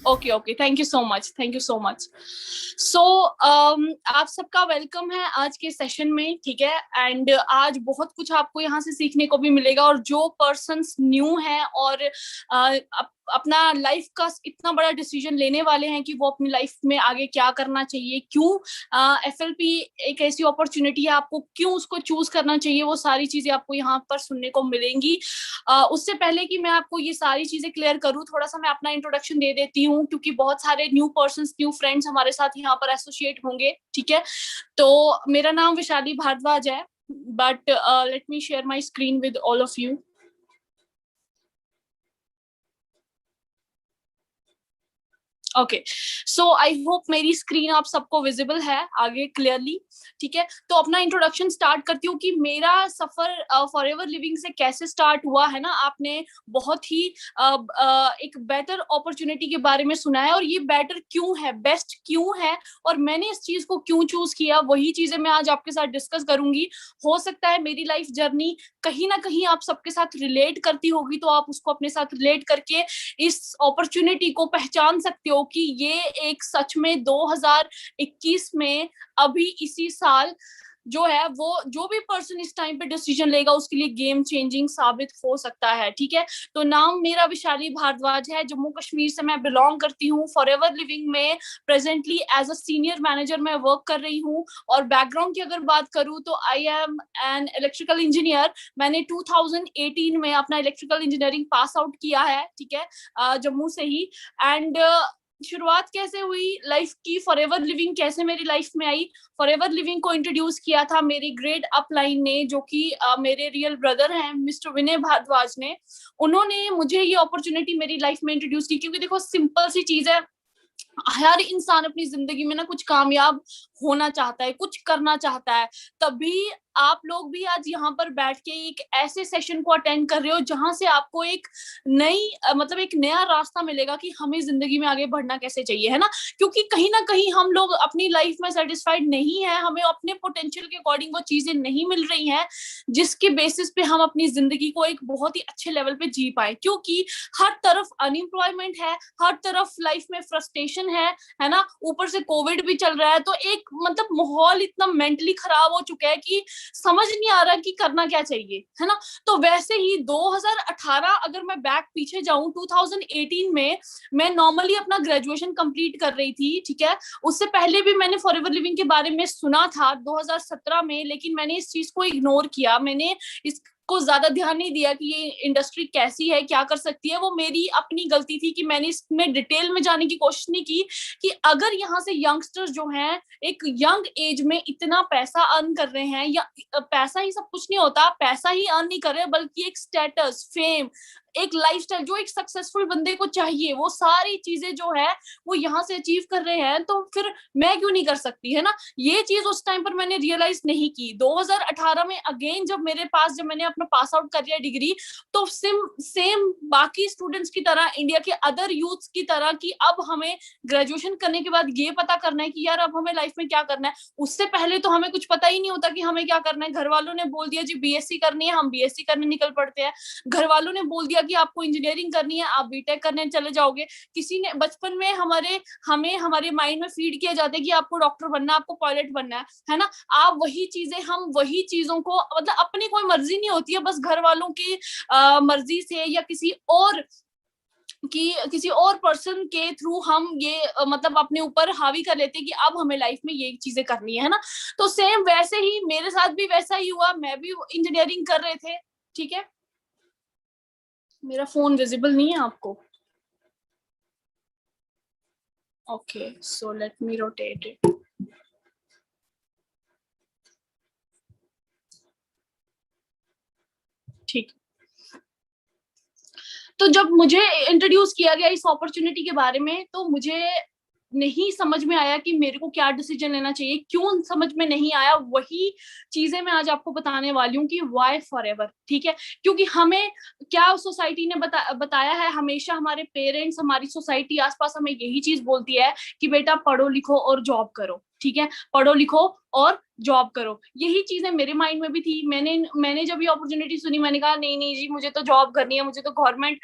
Okay okay, thank you so much, thank you so much. So आप सबका welcome है आज के सेशन में, ठीक है। एंड आज बहुत कुछ आपको यहाँ से सीखने को भी मिलेगा, और जो पर्सन्स न्यू हैं और अपना लाइफ का इतना बड़ा डिसीजन लेने वाले हैं कि वो अपनी लाइफ में आगे क्या करना चाहिए, क्यों एफएलपी एक ऐसी अपॉर्चुनिटी है, आपको क्यों उसको चूज करना चाहिए, वो सारी चीजें आपको यहाँ पर सुनने को मिलेंगी। उससे पहले कि मैं आपको ये सारी चीजें क्लियर करूँ, थोड़ा सा मैं अपना इंट्रोडक्शन दे देती हूँ, क्योंकि बहुत सारे न्यू पर्सन्स, न्यू फ्रेंड्स हमारे साथ यहाँ पर एसोसिएट होंगे, ठीक है। तो मेरा नाम विशाली भारद्वाज है, but let me share my screen with all of you. Okay, so I hope मेरी स्क्रीन आप सबको विजिबल है आगे क्लियरली, ठीक है। तो अपना इंट्रोडक्शन स्टार्ट करती हूँ कि मेरा सफर फॉरएवर लिविंग से कैसे स्टार्ट हुआ है ना। आपने बहुत ही एक बेटर अपॉर्चुनिटी के बारे में सुना है, और ये बेटर क्यों है, बेस्ट क्यों है, और मैंने इस चीज को क्यों चूज किया, वही चीजें मैं आज आपके साथ डिस्कस करूंगी। हो सकता है मेरी लाइफ जर्नी कहीं ना कहीं आप सबके साथ रिलेट करती होगी, तो आप उसको अपने साथ रिलेट करके इस अपॉर्चुनिटी को पहचान सकते हो कि ये एक सच में 2021 में अभी इसी साल जो है, वो जो भी पर्सन इस टाइम पे डिसीजन लेगा उसके लिए गेम चेंजिंग साबित हो सकता है, ठीक है। तो नाम मेरा विशाली भारद्वाज है, जम्मू कश्मीर से मैं बिलोंग करती हूँ। फॉरएवर लिविंग में presently as a senior manager मैं वर्क कर रही हूँ। और बैकग्राउंड की अगर बात करूँ तो I am an electrical engineer. मैंने 2018 में अपना इलेक्ट्रिकल इंजीनियरिंग पास आउट किया है, ठीक है, जम्मू से ही। एंड शुरुआत कैसे हुई लाइफ की, फॉरएवर लिविंग कैसे मेरी लाइफ में आई। फॉरएवर लिविंग को इंट्रोड्यूस किया था मेरी ग्रेड अपलाइन ने, जो कि मेरे रियल ब्रदर हैं, मिस्टर विनय भारद्वाज ने। उन्होंने मुझे ये अपॉर्चुनिटी मेरी लाइफ में इंट्रोड्यूस की, क्योंकि देखो सिंपल सी चीज है, हर इंसान अपनी जिंदगी में ना कुछ कामयाब होना चाहता है, कुछ करना चाहता है। तभी आप लोग भी आज यहाँ पर बैठ के एक ऐसे सेशन को अटेंड कर रहे हो जहां से आपको एक नई मतलब एक नया रास्ता मिलेगा कि हमें जिंदगी में आगे बढ़ना कैसे चाहिए, है ना। क्योंकि कहीं ना कहीं हम लोग अपनी लाइफ में सेटिस्फाइड नहीं है, हमें अपने पोटेंशियल के अकॉर्डिंग वो चीजें नहीं मिल रही हैं जिसके बेसिस पे हम अपनी जिंदगी को एक बहुत ही अच्छे लेवल पे जी पाए। क्योंकि हर तरफ अनएम्प्लॉयमेंट है, हर तरफ लाइफ में फ्रस्ट्रेशन है ना। ऊपर से कोविड भी चल रहा है, तो एक मतलब माहौल इतना मेंटली खराब हो चुका है कि समझ नहीं आ रहा कि करना क्या चाहिए, है ना। तो वैसे ही 2018 अगर मैं बैक पीछे जाऊं, 2018 में मैं नॉर्मली अपना ग्रेजुएशन कंप्लीट कर रही थी, ठीक है। उससे पहले भी मैंने फॉरएवर लिविंग के बारे में सुना था 2017 में, लेकिन मैंने इस चीज को इग्नोर किया। मैंने इस को ज्यादा ध्यान नहीं दिया कि ये इंडस्ट्री कैसी है, क्या कर सकती है। वो मेरी अपनी गलती थी कि मैंने इसमें डिटेल में जाने की कोशिश नहीं की कि अगर यहाँ से यंगस्टर्स जो हैं एक यंग एज में इतना पैसा अर्न कर रहे हैं, या पैसा ही सब कुछ नहीं होता, पैसा ही अर्न नहीं कर रहे, बल्कि एक स्टेटस, फेम, एक लाइफस्टाइल जो एक सक्सेसफुल बंदे को चाहिए, वो सारी चीजें जो है वो यहाँ से अचीव कर रहे हैं, तो फिर मैं क्यों नहीं कर सकती, है ना। ये चीज उस टाइम पर मैंने रियलाइज नहीं की। 2018 में अगेन जब मेरे पास, जब मैंने अपना पास आउट कर लिया डिग्री, तो सेम बाकी स्टूडेंट्स की तरह, इंडिया के अदर यूथ्स की तरह, कि अब हमें ग्रेजुएशन करने के बाद ये पता करना है कि यार अब हमें लाइफ में क्या करना है। उससे पहले तो हमें कुछ पता ही नहीं होता कि हमें क्या करना है। घर वालों ने बोल दिया जी बीएससी करनी है, हम बीएससी करने निकल पड़ते हैं। घर वालों ने बोल दिया कि आपको इंजीनियरिंग करनी है, आप बीटेक करने चले जाओगे। किसी ने बचपन में हमें हमारे माइंड में फीड किया जाता है कि आपको डॉक्टर बनना है, आपको पायलट बनना है ना। आप वही चीजें, हम वही चीजों को, मतलब अपनी कोई मर्जी नहीं होती है, बस घर वालों की मर्जी से या किसी और पर्सन के थ्रू हम ये मतलब अपने ऊपर हावी कर लेते हैं कि अब हमें लाइफ में ये चीजें करनी है ना। तो सेम वैसे ही मेरे साथ भी वैसा ही हुआ, मैं भी इंजीनियरिंग कर रहे थे, ठीक है। मेरा फोन विजिबल नहीं है आपको? Okay, so let me rotate it. ठीक। तो जब मुझे इंट्रोड्यूस किया गया इस अपॉर्चुनिटी के बारे में, तो मुझे नहीं समझ में आया कि मेरे को क्या डिसीजन लेना चाहिए। क्यों समझ में नहीं आया, वही चीजें मैं आज आपको बताने वाली हूँ कि व्हाई फॉरएवर, ठीक है। क्योंकि हमें क्या सोसाइटी ने बताया है, हमेशा हमारे पेरेंट्स, हमारी सोसाइटी आसपास हमें यही चीज बोलती है कि बेटा पढ़ो लिखो और जॉब करो, ठीक है, पढ़ो लिखो और जॉब करो। यही चीजें मेरे माइंड में भी थी। मैंने जब ये अपॉर्चुनिटी सुनी, मैंने कहा नहीं नहीं जी, मुझे तो जॉब करनी है, मुझे तो गवर्नमेंट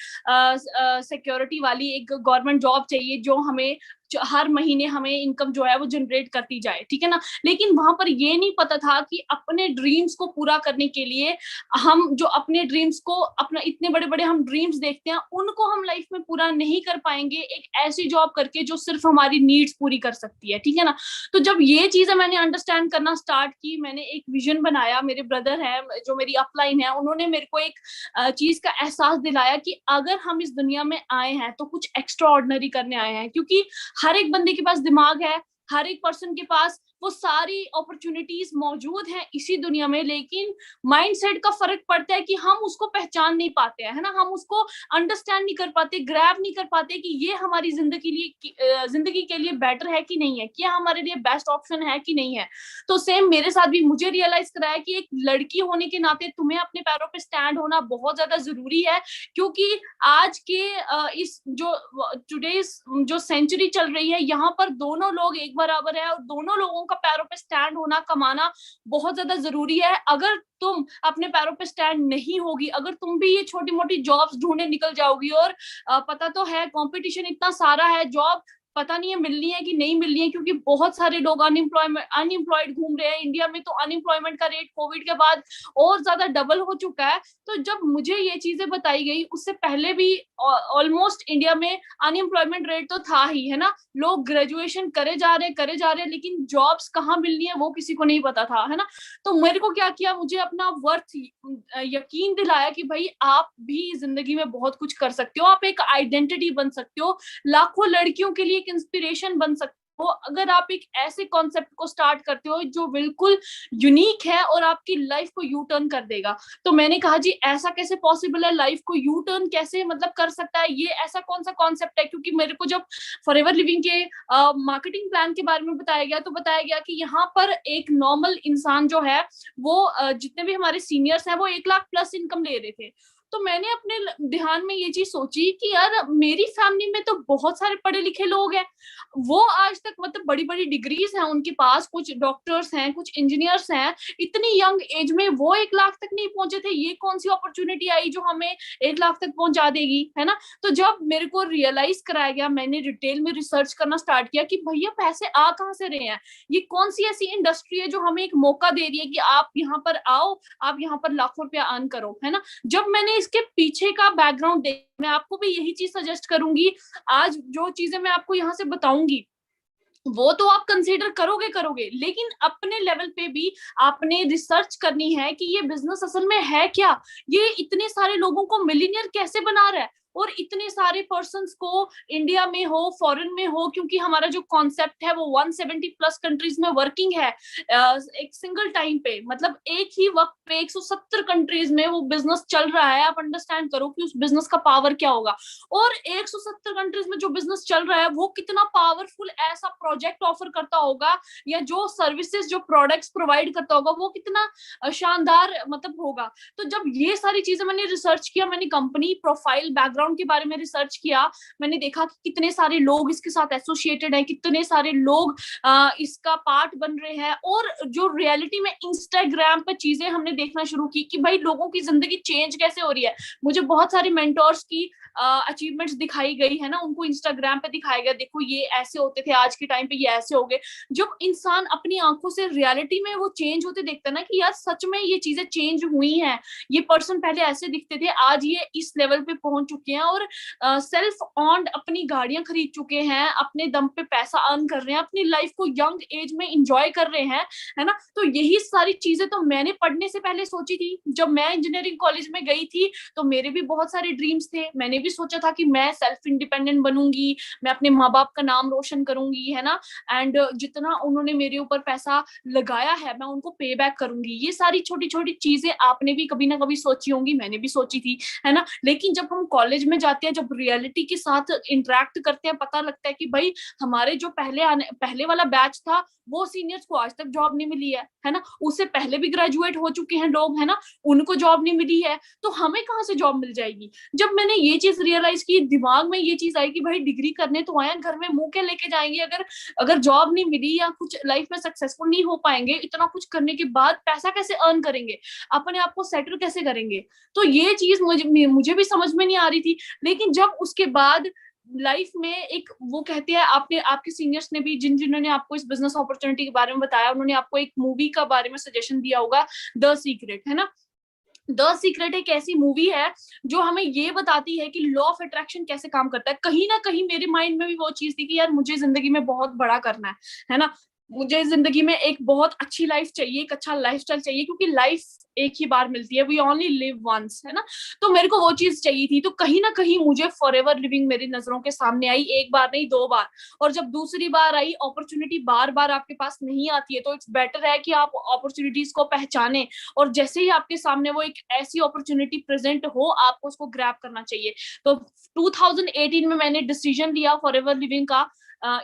सिक्योरिटी वाली एक गवर्नमेंट जॉब चाहिए जो हमें हर महीने हमें इनकम जो है वो जनरेट करती जाए, ठीक है ना। लेकिन वहां पर ये नहीं पता था कि अपने ड्रीम्स को पूरा करने के लिए हम जो अपने ड्रीम्स को, अपना इतने बड़े बड़े हम ड्रीम्स देखते हैं, उनको हम लाइफ में पूरा नहीं कर पाएंगे एक ऐसी जॉब करके जो सिर्फ हमारी नीड्स पूरी कर सकती है, ठीक है ना। तो जब ये चीजें मैंने अंडरस्टैंड करना स्टार्ट की, मैंने एक विजन बनाया। मेरे ब्रदर हैं जो मेरी अपलाइन है, उन्होंने मेरे को एक चीज का एहसास दिलाया कि अगर हम इस दुनिया में आए हैं तो कुछ एक्स्ट्रा ऑर्डिनरी करने आए हैं, क्योंकि हर एक बंदे के पास दिमाग है, हर एक पर्सन के पास वो सारी अपॉर्चुनिटीज मौजूद हैं इसी दुनिया में, लेकिन माइंडसेट का फर्क पड़ता है कि हम उसको पहचान नहीं पाते हैं, है ना। हम उसको अंडरस्टैंड नहीं कर पाते, ग्रैब नहीं कर पाते कि ये हमारी जिंदगी के लिए बेटर है कि नहीं है, क्या हमारे लिए बेस्ट ऑप्शन है कि नहीं है। तो सेम मेरे साथ भी मुझे रियलाइज कराया कि एक लड़की होने के नाते तुम्हें अपने पैरों पे स्टैंड होना बहुत ज्यादा जरूरी है, क्योंकि आज के इस जो टुडेज जो सेंचुरी चल रही है, यहाँ पर दोनों लोग एक बराबर है और दोनों लोगों का पैरों पे स्टैंड होना, कमाना बहुत ज्यादा जरूरी है। अगर तुम अपने पैरों पे स्टैंड नहीं होगी, अगर तुम भी ये छोटी मोटी जॉब्स ढूंढने निकल जाओगी, और पता तो है कंपटीशन इतना सारा है, जॉब पता नहीं है मिलनी है कि नहीं मिलनी है, क्योंकि बहुत सारे लोग अनएम्प्लॉयड घूम रहे हैं। इंडिया में तो अनएम्प्लॉयमेंट का रेट कोविड के बाद और ज्यादा डबल हो चुका है। तो जब मुझे ये चीजें बताई गई, उससे पहले भी ऑलमोस्ट इंडिया में अनएम्प्लॉयमेंट रेट तो था ही, है ना। लोग ग्रेजुएशन करे जा रहे, लेकिन जॉब्स कहाँ मिलनी है वो किसी को नहीं पता था, है ना। तो मेरे को क्या किया, मुझे अपना वर्थ यकीन दिलाया कि भाई आप भी जिंदगी में बहुत कुछ कर सकते हो, आप एक आइडेंटिटी बन सकते हो, लाखों लड़कियों के लिए एक इंस्पिरेशन बन सकते हो, अगर आप एक ऐसे कॉन्सेप्ट को स्टार्ट करते हो जो बिल्कुल यूनिक है और आपकी लाइफ को यू टर्न कर देगा। तो मैंने कहा जी ऐसा कैसे पॉसिबल है, लाइफ को यू टर्न कैसे मतलब कर सकता है, ये ऐसा कौन सा कॉन्सेप्ट है। क्योंकि मेरे को जब फॉरएवर लिविंग के मार्केटिंग प्लान के बारे में बताया गया, तो बताया गया कि यहाँ पर एक नॉर्मल इंसान जो है वो जितने भी हमारे सीनियर्स हैं वो 1 लाख प्लस इनकम ले रहे थे। तो मैंने अपने ध्यान में ये चीज सोची कि यार मेरी फैमिली में तो बहुत सारे पढ़े लिखे लोग हैं, वो आज तक मतलब बड़ी बड़ी डिग्रीज हैं उनके पास, कुछ डॉक्टर्स हैं, कुछ इंजीनियर्स हैं, इतनी यंग एज में वो 1 लाख तक नहीं पहुंचे थे। ये कौन सी अपॉर्चुनिटी आई जो हमें 1 लाख तक पहुंचा देगी, है ना। तो जब मेरे को रियलाइज कराया गया, मैंने डिटेल में रिसर्च करना स्टार्ट किया कि भैया पैसे आ कहाँ से रहे हैं, ये कौन सी ऐसी इंडस्ट्री है जो हमें एक मौका दे रही है कि आप यहाँ पर आओ, आप यहाँ पर लाखों रुपया अर्न करो, है ना। जब मैंने इसके पीछे का बैकग्राउंड देख, मैं आपको भी यही चीज सजेस्ट करूंगी। आज जो चीजें मैं आपको यहाँ से बताऊंगी वो तो आप कंसीडर करोगे, लेकिन अपने लेवल पे भी आपने रिसर्च करनी है कि ये बिजनेस असल में है क्या, ये इतने सारे लोगों को मिलियनियर कैसे बना रहा है, और इतने सारे पर्संस को इंडिया में हो फॉरेन में हो, क्योंकि हमारा जो कॉन्सेप्ट है वो 170 प्लस कंट्रीज में वर्किंग है एक सिंगल टाइम पे, मतलब एक ही वक्त पे 170 कंट्रीज में वो बिजनेस चल रहा है। आप अंडरस्टैंड करो कि उस बिजनेस का पावर क्या होगा, और 170 कंट्रीज में जो बिजनेस चल रहा है वो कितना पावरफुल ऐसा प्रोजेक्ट ऑफर करता होगा, या जो सर्विसेज जो प्रोडक्ट्स प्रोवाइड करता होगा वो कितना शानदार मतलब होगा। तो जब ये सारी चीजें मैंने रिसर्च किया, मैंने कंपनी प्रोफाइल बैकग्राउंड के बारे में रिसर्च किया, मैंने देखा कि कितने सारे लोग इसके साथ एसोसिएटेड हैं, कितने सारे लोग इसका पार्ट बन रहे हैं, और जो रियलिटी में इंस्टाग्राम पे चीजें हमने देखना शुरू की कि भाई लोगों की जिंदगी चेंज कैसे हो रही है। मुझे बहुत सारे मेंटोर्स की अचीवमेंट्स दिखाई गई है ना, उनको इंस्टाग्राम पे दिखाया गया, देखो ये ऐसे होते थे, आज के टाइम पे ये ऐसे हो गए। जब इंसान अपनी आंखों से रियलिटी में वो चेंज होते देखता है ना कि यार सच में ये चीजें चेंज हुई हैं, ये पर्सन पहले ऐसे दिखते थे, आज ये इस लेवल पे पहुंच चुके हैं, और सेल्फ ऑन्ड अपनी गाड़ियां खरीद चुके हैं, अपने दम पे पैसा अर्न कर रहे हैं, अपनी लाइफ को यंग एज में इंजॉय कर रहे हैं, है ना। तो यही सारी चीजें तो मैंने पढ़ने से पहले सोची थी। जब मैं इंजीनियरिंग कॉलेज में गई थी तो मेरे भी बहुत सारे ड्रीम्स थे, मैंने भी सोचा था कि मैं सेल्फ इंडिपेंडेंट बनूंगी, मैं अपने माँ बाप का नाम रोशन करूंगी, है ना, एंड जितना उन्होंने मेरे ऊपर पैसा लगाया है मैं उनको पे बैक करूंगी। ये सारी छोटी छोटी चीजें आपने भी कभी ना कभी सोची होंगी, मैंने भी सोची थी, है ना। लेकिन जब हम कॉलेज में जाते हैं, जब रियलिटी के साथ इंटरेक्ट करते हैं, पता लगता है कि भाई हमारे जो पहले वाला बैच था वो सीनियर्स को आज तक जॉब नहीं मिली है ना, उससे पहले भी ग्रेजुएट हो चुके हैं लोग, है ना, उनको जॉब नहीं मिली है, तो हमें कहाँ से जॉब मिल जाएगी। जब मैंने ये चीज रियलाइज की, दिमाग में ये चीज आई कि भाई डिग्री करने तो आए, घर में मुंह के लेके जाएंगे, अगर जॉब नहीं मिली या कुछ लाइफ में सक्सेसफुल नहीं हो पाएंगे, इतना कुछ करने के बाद पैसा कैसे अर्न करेंगे, अपने आप को सेटल कैसे करेंगे। तो ये चीज मुझे भी समझ में नहीं आ रही थी। लेकिन जब उसके बाद लाइफ में एक, वो कहते हैं, आपने, आपके सीनियर्स ने भी, जिन्होंने आपको इस बिजनेस अपॉर्चुनिटी के बारे में बताया, उन्होंने आपको एक मूवी का बारे में सजेशन दिया होगा, द सीक्रेट, है ना। द सीक्रेट एक ऐसी मूवी है जो हमें ये बताती है कि लॉ ऑफ अट्रैक्शन कैसे काम करता है। कहीं ना कहीं मेरे माइंड में भी वो चीज थी कि यार मुझे जिंदगी में बहुत बड़ा करना है ना, मुझे जिंदगी में एक बहुत अच्छी लाइफ चाहिए, एक अच्छा लाइफस्टाइल चाहिए, क्योंकि लाइफ एक ही बार मिलती है, वी ओनली लिव वंस, है ना। तो मेरे को वो चीज चाहिए थी। तो कहीं ना कहीं मुझे फॉरएवर लिविंग मेरी नजरों के सामने आई, एक बार नहीं, 2 बार। और जब दूसरी बार आई, अपॉर्चुनिटी बार बार आपके पास नहीं आती है, तो इट्स बेटर है कि आप अपॉर्चुनिटीज को पहचाने, और जैसे ही आपके सामने वो एक ऐसी अपॉर्चुनिटी प्रेजेंट हो, आपको उसको ग्रैब करना चाहिए। तो 2018 में मैंने डिसीजन लिया फॉरएवर लिविंग का,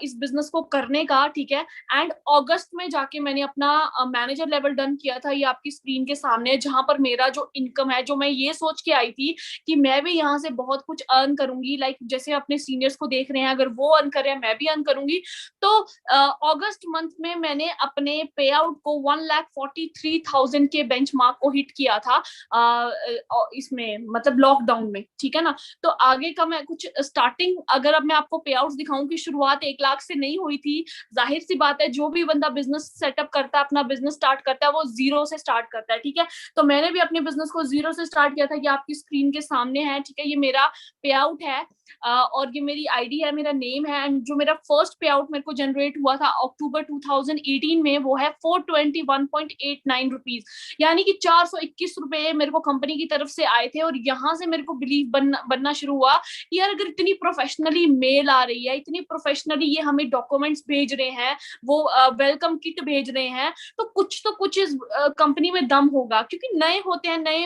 इस बिजनेस को करने का, ठीक है। एंड अगस्त में जाके मैंने अपना मैनेजर लेवल डन किया था, ये आपकी स्क्रीन के सामने, जहां पर मेरा जो इनकम है, जो मैं ये सोच के आई थी कि मैं भी यहाँ से बहुत कुछ अर्न करूंगी, लाइक जैसे अपने सीनियर्स को देख रहे हैं, अगर वो अर्न कर रहे हैं मैं भी अर्न करूंगी। तो अगस्त मंथ में मैंने अपने पे आउट को 1,43,000 के बेंचमार्क को हिट किया था, इसमें मतलब लॉकडाउन में, ठीक है ना। तो आगे का मैं कुछ स्टार्टिंग, अगर अब मैं आपको पे आउट दिखाऊं कि शुरुआत 1 लाख से नहीं हुई थी, जाहिर सी बात है, जो भी बंदा बिजनेस सेटअप करता है, अपना बिजनेस स्टार्ट करता है, वो जीरो से स्टार्ट करता है, ठीक है। तो मैंने भी अपने बिजनेस को जीरो से स्टार्ट किया था, ये आपकी स्क्रीन के सामने है, ठीक है। ये मेरा पे आउट है, और ये मेरी आईडी है, मेरा नेम है। एंड जो मेरा फर्स्ट पे आउट मेरे को जनरेट हुआ था अक्टूबर 2018 में, वो है 421.89 रुपीज, यानी कि 421 रुपए मेरे को कंपनी की तरफ से आए थे। और यहाँ से मेरे को बिलीव बनना शुरू हुआ कि यार अगर इतनी प्रोफेशनली मेल आ रही है, इतनी प्रोफेशनली ये हमें डॉक्यूमेंट्स भेज रहे हैं, वो वेलकम किट भेज रहे हैं, तो कुछ इस कंपनी में दम होगा। क्योंकि नए होते हैं, नए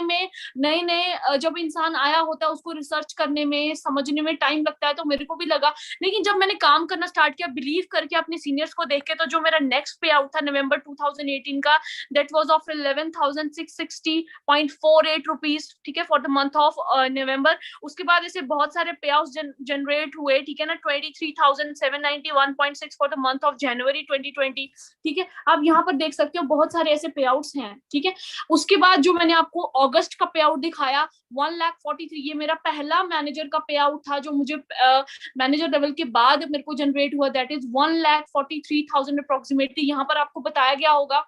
नए जब इंसान आया होता है, उसको रिसर्च करने में, समझने में टाइम लगता है, तो मेरे को भी लगा। लेकिन जब मैंने काम करना स्टार्ट किया, बिलीव करके अपने सीनियर्स को देख के, तो जो मेरा नेक्स्ट पे आउट था नवंबर 2018 का, दैट वाज ऑफ 11,660.48 रुपीज, ठीक है, for the month of November. उसके बाद ऐसे बहुत सारे पे आउट जनरेट हुए, ठीक है ना, 23,791.6 for the month of January 2020, ठीक है। आप यहाँ पर देख सकते हो बहुत सारे ऐसे पे आउट्स हैं, ठीक है। उसके बाद जो मैंने आपको अगस्त का पे आउट दिखाया 1,43,000, ये मेरा पहला मैनेजर का पे आउट था, जो मुझे मैनेजर लेवल के बाद मेरे को जनरेट हुआ, दैट इज 1,43,000 अप्रोक्सीमेटली। यहाँ पर आपको बताया गया होगा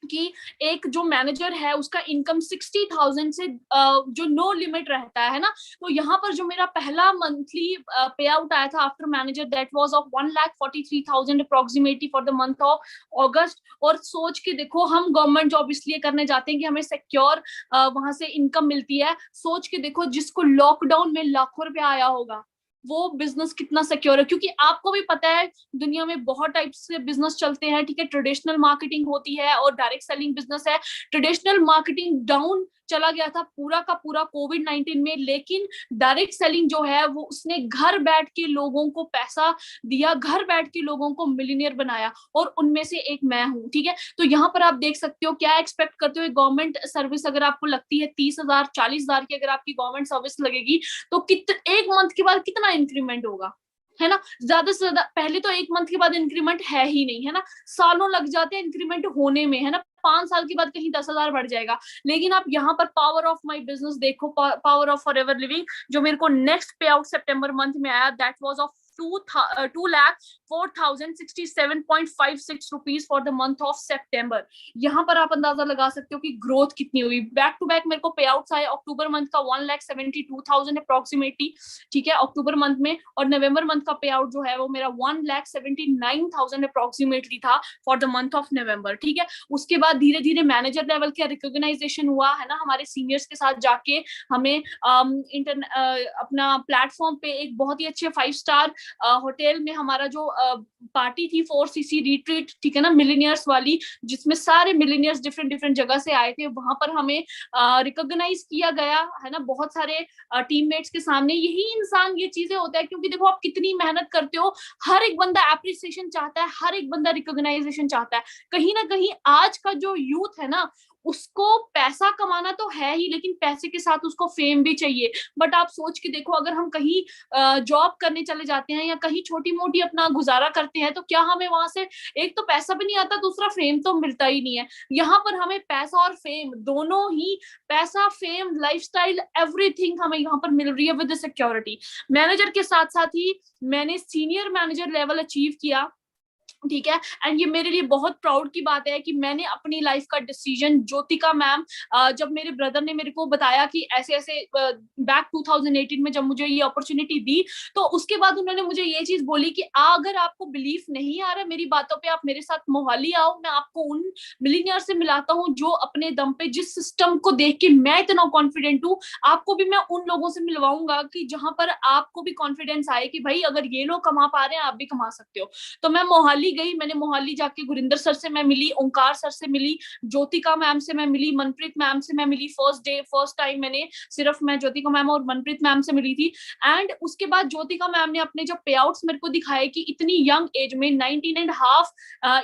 कि एक जो मैनेजर है उसका इनकम 60,000 से जो नो लिमिट रहता है ना। तो यहाँ पर जो मेरा पहला मंथली पे आउट आया था after manager, that was of 1,43,000 approximately for the month of अगस्त। और सोच के देखो, हम गवर्नमेंट जॉब इसलिए करने जाते हैं कि हमें सिक्योर वहां से इनकम मिलती है। सोच के देखो, जिसको लॉकडाउन में लाखों रुपया आया होगा, वो बिजनेस कितना सिक्योर है। क्योंकि आपको भी पता है दुनिया में बहुत टाइप से बिजनेस चलते हैं, ठीक है। ट्रेडिशनल मार्केटिंग होती है और डायरेक्ट सेलिंग बिजनेस है। ट्रेडिशनल मार्केटिंग डाउन चला गया था पूरा का पूरा कोविड-19 में, लेकिन डायरेक्ट सेलिंग जो है वो उसने घर बैठ के लोगों को पैसा दिया, घर बैठ के लोगों को मिलियनियर बनाया, और उनमें से एक मैं हूँ, ठीक है। तो यहाँ पर आप देख सकते हो, क्या एक्सपेक्ट करते हो, गवर्नमेंट सर्विस अगर आपको लगती है 30,000 40,000 की अगर आपकी गवर्नमेंट सर्विस लगेगी, तो एक मंथ के बाद कितना इंक्रीमेंट होगा, है ना। ज्यादा से ज्यादा पहले तो 1 मंथ के बाद इंक्रीमेंट है ही नहीं, है ना, सालों लग जाते हैं इंक्रीमेंट होने में, है ना। 5 साल के बाद कहीं 10,000 बढ़ जाएगा। लेकिन आप यहाँ पर पावर ऑफ माई बिजनेस देखो, पावर ऑफ फॉरएवर लिविंग, जो मेरे को नेक्स्ट पे आउट सितंबर मंथ में आया, that was of 2,04,067.56 rupees for the month of September. यहाँ पर आप अंदाजा लगा सकते हो कि ग्रोथ कितनी हुई। बैक टू बैक मेरे को पे आउट्स आए अक्टूबर मंथ का 1,72,000 अप्रोक्सीमेटली, ठीक है, अक्टूबर मंथ में। और नवंबर मंथ का पे आउट जो है वो मेरा 1,79,000 अप्रोक्सीमेटली था for the month of November, ठीक है। उसके बाद धीरे धीरे मैनेजर लेवल का रिकॉग्नाइजेशन हुआ, है ना, हमारे सीनियर्स के साथ जाके हमें अपना प्लेटफॉर्म पे एक बहुत ही अच्छे 5 स्टार होटल में हमारा जो पार्टी थी 4cc रिट्रीट, ठीक है ना, मिलीनियर्स वाली, जिसमें सारे मिलीनियर्स डिफरेंट डिफरेंट जगह से आए थे, वहां पर हमें रिकॉग्नाइज किया गया है ना, बहुत सारे टीममेट्स के सामने। यही इंसान ये चीजें होता है, क्योंकि देखो आप कितनी मेहनत करते हो, हर एक बंदा एप्रिसिएशन चाहता है, हर एक बंदा रिकॉग्नाइजेशन चाहता है। कहीं ना कहीं आज का जो यूथ है ना, उसको पैसा कमाना तो है ही, लेकिन पैसे के साथ उसको फेम भी चाहिए। बट आप सोच के देखो, अगर हम कहीं जॉब करने चले जाते हैं या कहीं छोटी मोटी अपना गुजारा करते हैं, तो क्या हमें वहां से एक तो पैसा भी नहीं आता, दूसरा फेम तो मिलता ही नहीं है। यहाँ पर हमें पैसा और फेम दोनों ही, पैसा, फेम, लाइफस्टाइल, एवरीथिंग हमें यहाँ पर मिल रही है विद सिक्योरिटी। मैनेजर के साथ साथ ही मैंने सीनियर मैनेजर लेवल अचीव किया, ठीक है। एंड ये मेरे लिए बहुत प्राउड की बात है कि मैंने अपनी लाइफ का डिसीजन, ज्योतिका मैम, जब मेरे ब्रदर ने मेरे को बताया कि ऐसे ऐसे बैक 2018 में जब मुझे ये अपॉर्चुनिटी दी, तो उसके बाद उन्होंने मुझे ये चीज बोली कि अगर आपको बिलीफ नहीं आ रहा मेरी बातों पे, आप मेरे साथ मोहाली आओ, मैं आपको उन मिलीनियर से मिलाता हूँ जो अपने दम पे, जिस सिस्टम को देख के मैं इतना कॉन्फिडेंट हूँ, आपको भी मैं उन लोगों से मिलवाऊंगा कि जहां पर आपको भी कॉन्फिडेंस आए कि भाई अगर ये लोग कमा पा रहे हैं, आप भी कमा सकते हो। तो मैं मोहाली गई, मैंने मोहाली जाके गुरिंदर सर से मैं मिली, ओंकार सर से मिली, ज्योतिका मैम से मैं मिली, मनप्रीत मैम से मैं मिली। फर्स्ट टाइम मैंने सिर्फ मैं ज्योतिका मैम और मनप्रीत मैम से मिली थी। एंड उसके बाद ज्योतिका मैम ने अपने जो पे आउट्स मेरे को दिखाए कि इतनी यंग एज में, 19.5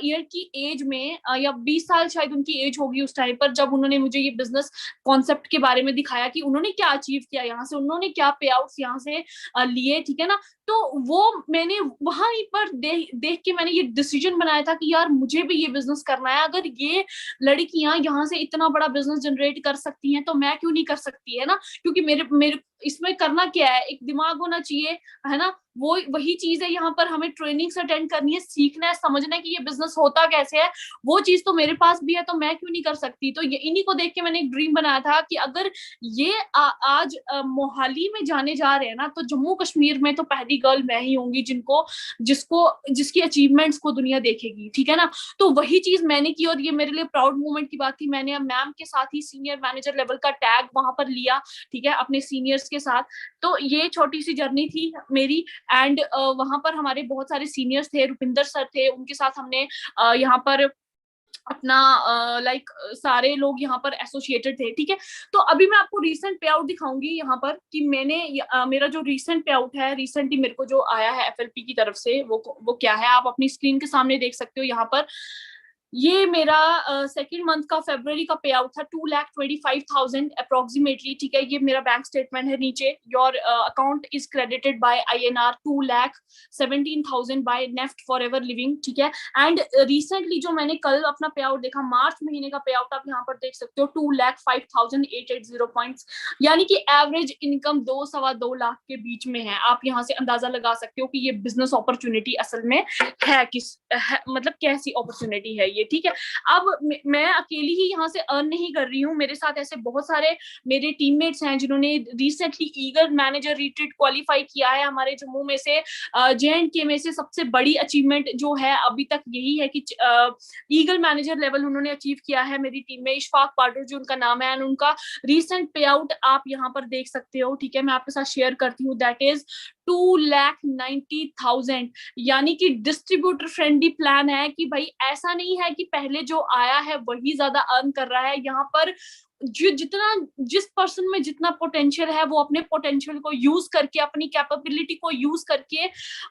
ईयर की एज में, या 20 साल शायद उनकी एज होगी उस टाइम पर, जब उन्होंने मुझे ये बिजनेस कॉन्सेप्ट के बारे में दिखाया कि उन्होंने क्या अचीव किया यहाँ से, उन्होंने क्या पे आउट्स यहाँ से लिए, ठीक है ना। तो वो मैंने वहां पर देख के मैंने ये डिसीजन बनाया था कि यार मुझे भी ये बिजनेस करना है। अगर ये लड़कियां यहाँ से इतना बड़ा बिजनेस जनरेट कर सकती हैं, तो मैं क्यों नहीं कर सकती, है ना। क्योंकि मेरे मेरे इसमें करना क्या है, एक दिमाग होना चाहिए, है ना। वो वही चीज है, यहाँ पर हमें ट्रेनिंग्स अटेंड करनी है, सीखना है, समझना है कि ये बिजनेस होता कैसे है। वो चीज तो मेरे पास भी है, तो मैं क्यों नहीं कर सकती। तो ये इन्हीं को देख के मैंने एक ड्रीम बनाया था कि अगर ये आज मोहाली में जाने जा रहे हैं ना, तो जम्मू कश्मीर में तो पहली गर्ल मैं ही होंगी जिसकी अचीवमेंट्स को दुनिया देखेगी, ठीक है ना। तो वही चीज मैंने की, और ये मेरे लिए प्राउड मोमेंट की बात थी। मैंने मैम के साथ ही सीनियर मैनेजर लेवल का टैग वहां पर लिया, ठीक है, अपने सीनियर्स के साथ। तो ये छोटी सी जर्नी थी मेरी। एंड वहां पर हमारे बहुत सारे सीनियर्स थे, रुपिंदर सर थे, उनके साथ हमने यहाँ पर अपना सारे लोग यहाँ पर एसोसिएटेड थे, ठीक है। तो अभी मैं आपको रीसेंट पे आउट दिखाऊंगी यहाँ पर कि मैंने मेरा जो रीसेंट पे आउट है, रिसेंटली मेरे को जो आया है एफएलपी की तरफ से, वो क्या है, आप अपनी स्क्रीन के सामने देख सकते हो यहाँ पर। ये मेरा सेकेंड मंथ का फरवरी का पे आउट था, 2,25,000 अप्रोक्सीमेटली, ठीक है। ये मेरा बैंक स्टेटमेंट है, नीचे your account is credited by INR 2,17,000 by NEFT forever living, ठीक है। एंड रिसेंटली जो मैंने कल अपना पे आउट देखा, मार्च महीने का पे आउट आप यहाँ पर देख सकते हो, 2,05,880 पॉइंट्स, यानी कि एवरेज इनकम 2-2.25 लाख के बीच में है। आप यहाँ से अंदाजा लगा सकते हो कि ये बिजनेस अपॉर्चुनिटी असल में है मतलब कैसी अपॉर्चुनिटी है ये, ठीक है। अब मैं अकेली ही यहाँ से अर्न नहीं कर रही हूँ, मेरे साथ ऐसे बहुत सारे मेरे टीममेट्स हैं जिन्होंने recently eagle manager retreat qualify किया है हमारे जम्मू में से। JNK में से सबसे बड़ी अचीवमेंट जो है अभी तक यही है कि ईगल मैनेजर लेवल उन्होंने अचीव किया है मेरी टीम में। इशफाक पाटर जो उनका नाम है, उनका रिसेंट पे आउट आप यहाँ पर देख सकते हो, ठीक है। मैं आपके साथ शेयर करती हूँ, दैट इज 2,90,000, यानी कि डिस्ट्रीब्यूटर फ्रेंडली प्लान है कि भाई ऐसा नहीं है कि पहले जो आया है वही ज्यादा अर्न कर रहा है। यहाँ पर जिस पर्सन में जितना पोटेंशियल है, वो अपने पोटेंशियल को यूज करके, अपनी कैपेबिलिटी को यूज करके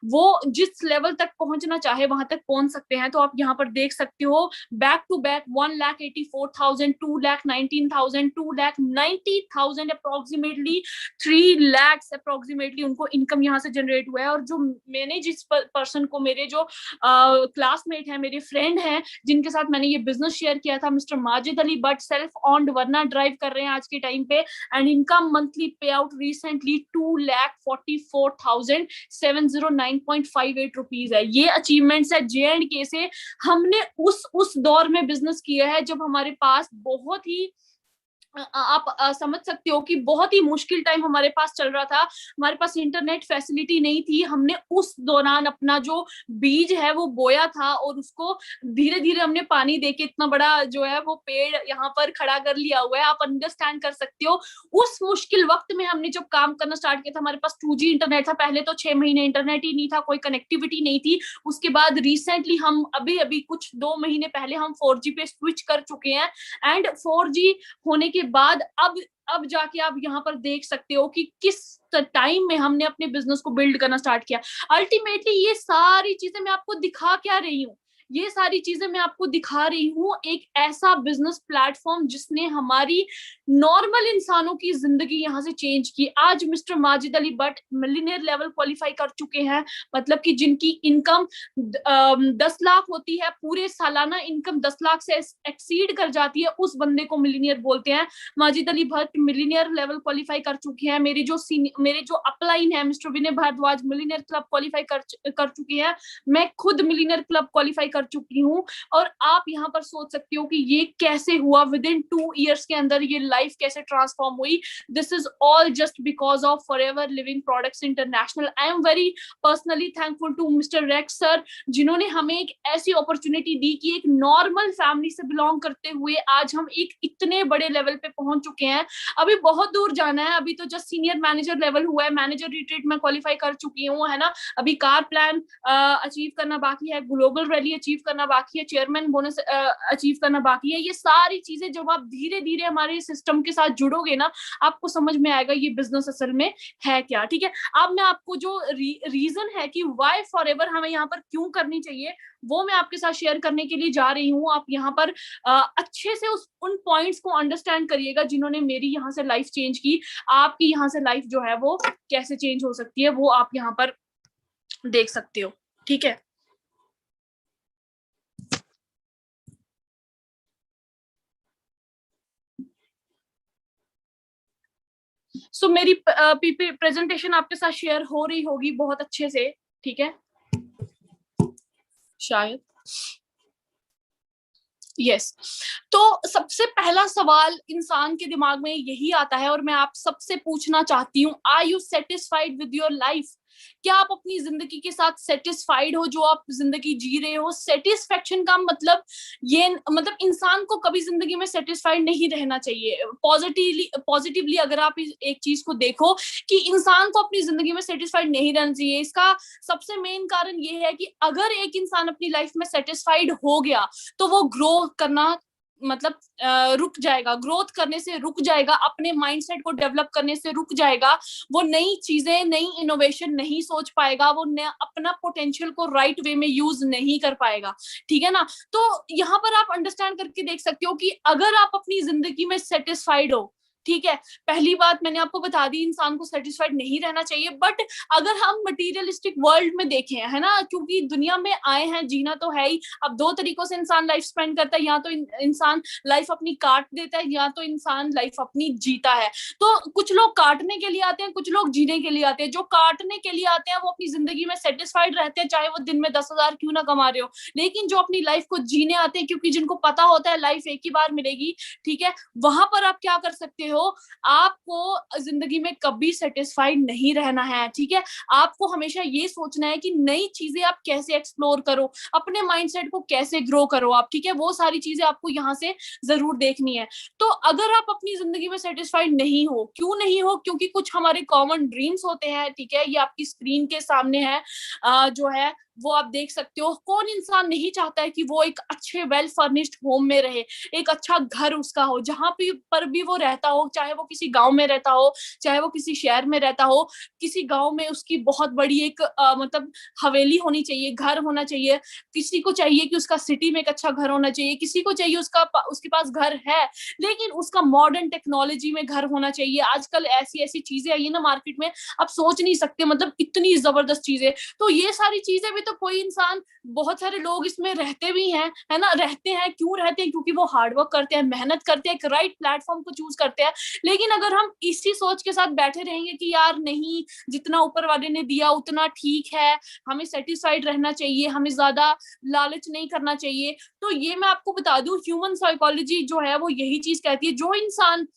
वो जिस लेवल तक पहुंचना चाहे वहां तक पहुंच सकते हैं। तो आप यहाँ पर देख सकते हो, back to back 1,84,000, 2,19,000, 2,90,000, approximately 3 lakh approximately उनको इनकम यहाँ से जनरेट हुआ है। और जो मैंने जिस पर्सन को, मेरे जो क्लासमेट है, मेरे फ्रेंड है, जिनके साथ मैंने ये बिजनेस शेयर किया था, mister Majid Ali but, self owned, वरना ड्राइव कर रहे हैं आज के टाइम पे, एंड इनका मंथली पे आउट रिसेंटली 2,44,709.58 रुपीज है। ये अचीवमेंट्स है JNK से। हमने उस दौर में बिजनेस किया है जब हमारे पास बहुत ही आप समझ सकते हो कि बहुत ही मुश्किल टाइम हमारे पास चल रहा था, हमारे पास इंटरनेट फैसिलिटी नहीं थी। हमने उस दौरान अपना जो बीज है वो बोया था और उसको धीरे धीरे हमने पानी देके इतना बड़ा जो है वो पेड़ यहाँ पर खड़ा कर लिया हुआ है। आप अंडरस्टैंड कर सकते हो उस मुश्किल वक्त में हमने जब काम करना स्टार्ट किया था। हमारे पास 2G इंटरनेट था, पहले तो 6 महीने इंटरनेट ही नहीं था, कोई कनेक्टिविटी नहीं थी। उसके बाद रिसेंटली हम अभी अभी कुछ 2 महीने पहले हम 4G पे स्विच कर चुके हैं। एंड 4G होने के बाद अब जाके आप यहाँ पर देख सकते हो कि किस टाइम में हमने अपने बिजनेस को बिल्ड करना स्टार्ट किया। अल्टीमेटली ये सारी चीजें मैं आपको दिखा क्या रही हूँ, ये सारी चीजें मैं आपको दिखा रही हूँ एक ऐसा बिजनेस प्लेटफॉर्म जिसने हमारी नॉर्मल इंसानों की जिंदगी यहाँ से चेंज की। आज mister Majid Ali Bhatt millionaire level qualify कर चुके हैं, मतलब कि जिनकी इनकम 10 लाख होती है, पूरे सालाना इनकम 10 लाख से एक्सीड कर जाती है, उस बंदे को मिलियनेयर बोलते हैं। Majid Ali Bhatt millionaire level qualify कर चुके हैं। मेरे जो अपलाइन है मिस्टर विनय भारद्वाज मिलियनेयर क्लब क्वालिफाई कर चुके हैं। मैं खुद मिलियनेयर क्लब क्वालिफाई कर चुकी हूँ। और आप यहाँ पर सोच सकते हो कि ये कैसे हुआ, विद इन 2 years के अंदर ये लाइफ कैसे ट्रांसफॉर्म हुई। This is all just because of forever living products international. I am very personally thankful to mister Rex sir, जिन्होंने हमें एक ऐसी अपॉर्चुनिटी दी कि एक नॉर्मल फैमिली से बिलोंग करते हुए आज हम एक इतने बड़े लेवल पे पहुंच चुके हैं। अभी बहुत दूर जाना है, अभी तो जस्ट सीनियर मैनेजर लेवल हुआ है, मैनेजर रिट्रीट में क्वालिफाई कर चुकी हूँ, है ना। अभी कार प्लान अचीव करना बाकी है, ग्लोबल रैली अचीव करना बाकी है, चेयरमैन बोनस अचीव करना बाकी है। ये सारी चीजें जब आप धीरे धीरे हमारे सिस्टम के साथ जुड़ोगे ना, आपको समझ में आएगा ये बिजनेस असल में है क्या। ठीक है, अब मैं आपको जो रीजन है कि वाई फॉरएवर हमें यहाँ पर क्यों करनी चाहिए वो मैं आपके साथ शेयर करने के लिए जा रही हूँ। आप यहाँ पर अच्छे से उन पॉइंट्स को अंडरस्टैंड करिएगा जिन्होंने मेरी यहाँ से लाइफ चेंज की। आपकी यहाँ से लाइफ जो है वो कैसे चेंज हो सकती है वो आप यहाँ पर देख सकते हो। ठीक है, मेरी प्रेजेंटेशन आपके साथ शेयर हो रही होगी बहुत अच्छे से। ठीक है, शायद यस। तो सबसे पहला सवाल इंसान के दिमाग में यही आता है और मैं आप सबसे पूछना चाहती हूँ, are you satisfied with your life? क्या आप अपनी जिंदगी के साथ सेटिस्फाइड हो जो आप जिंदगी जी रहे हो? सेटिस्फेक्शन का मतलब इंसान को कभी जिंदगी में सेटिस्फाइड नहीं रहना चाहिए। पॉजिटिवली अगर आप एक चीज को देखो कि इंसान को अपनी जिंदगी में सेटिस्फाइड नहीं रहना चाहिए, इसका सबसे मेन कारण ये है कि अगर एक इंसान अपनी लाइफ में सेटिस्फाइड हो गया तो वो ग्रो करना रुक जाएगा, ग्रोथ करने से रुक जाएगा, अपने माइंडसेट को डेवलप करने से रुक जाएगा। वो नई चीजें, नई इनोवेशन नहीं सोच पाएगा, वो अपना पोटेंशियल को राइट वे में यूज नहीं कर पाएगा। ठीक है ना। तो यहाँ पर आप अंडरस्टैंड करके देख सकते हो कि अगर आप अपनी जिंदगी में सेटिस्फाइड हो, ठीक है, पहली बात मैंने आपको बता दी, इंसान को सेटिस्फाइड नहीं रहना चाहिए। बट अगर हम मटीरियलिस्टिक वर्ल्ड में देखें, है ना, क्योंकि दुनिया में आए हैं, जीना तो है ही। अब 2 तरीकों से इंसान लाइफ स्पेंड करता है, या तो इंसान लाइफ अपनी काट देता है या तो इंसान लाइफ अपनी जीता है। तो कुछ लोग काटने के लिए आते हैं, कुछ लोग जीने के लिए आते हैं। जो काटने के लिए आते हैं वो अपनी जिंदगी में सेटिस्फाइड रहते हैं, चाहे वो दिन में 10,000 क्यों ना कमा रहे हो। लेकिन जो अपनी लाइफ को जीने आते हैं, क्योंकि जिनको पता होता है लाइफ एक ही बार मिलेगी, ठीक है, वहां पर आप क्या कर सकते हो, आपको जिंदगी में कभी सेटिस्फाइड नहीं रहना है। ठीक है, आपको हमेशा ये सोचना है कि नई चीजें आप कैसे एक्सप्लोर करो, अपने माइंडसेट को कैसे ग्रो करो आप। ठीक है, वो सारी चीजें आपको यहाँ से जरूर देखनी है। तो अगर आप अपनी जिंदगी में सेटिस्फाइड नहीं हो, क्यों नहीं हो? क्योंकि कुछ हमारे कॉमन ड्रीम्स होते हैं। ठीक है, ये आपकी स्क्रीन के सामने है, जो है वो आप देख सकते हो। कौन इंसान नहीं चाहता है कि वो एक अच्छे वेल फर्निश्ड होम में रहे, एक अच्छा घर उसका हो, जहां पर भी वो रहता हो, चाहे वो किसी गांव में रहता हो, चाहे वो किसी शहर में रहता हो। किसी गांव में उसकी बहुत बड़ी एक हवेली होनी चाहिए, घर होना चाहिए। किसी को चाहिए कि उसका सिटी में एक अच्छा घर होना चाहिए, किसी को चाहिए उसके पास घर है लेकिन उसका मॉडर्न टेक्नोलॉजी में घर होना चाहिए। आजकल ऐसी ऐसी चीजें आई है ना मार्केट में, आप सोच नहीं सकते, इतनी जबरदस्त चीजें। तो ये सारी चीजें भी तो कोई इंसान, बहुत सारे लोग इसमें रहते भी हैं, है ना, रहते हैं, क्यों रहते हैं, क्योंकि वो हार्डवर्क करते हैं, मेहनत करते हैं, एक राइट प्लेटफॉर्म को चूज करते हैं। लेकिन अगर हम इसी सोच के साथ बैठे रहेंगे कि यार नहीं, जितना ऊपर वाले ने दिया उतना ठीक है, हमें सेटिस्फाइड रहना चाहिए, हमें ज्यादा लालच नहीं करना चाहिए, तो ये मैं आपको बता दूं, ह्यूमन साइकोलॉजी जो है वो यही चीज कहती है, जो इंसान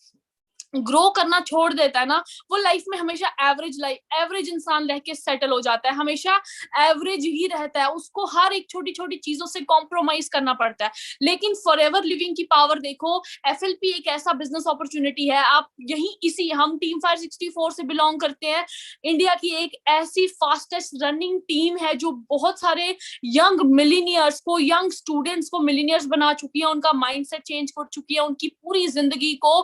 ग्रो करना छोड़ देता है ना, वो लाइफ में हमेशा एवरेज इंसान रह के सेटल हो जाता है, हमेशा एवरेज ही रहता है, उसको हर एक छोटी छोटी चीजों से कॉम्प्रोमाइज करना पड़ता है। लेकिन फॉरएवर लिविंग की पावर देखो, एफएलपी एक ऐसा बिजनेस अपॉर्चुनिटी है, आप यही इसी, हम टीम फायर 64 से बिलोंग करते हैं, इंडिया की एक ऐसी फास्टेस्ट रनिंग टीम है जो बहुत सारे यंग मिलीनियर्स को, यंग स्टूडेंट्स को मिलीनियर्स बना चुकी है, उनका माइंडसेट चेंज कर चुकी है, उनकी पूरी जिंदगी को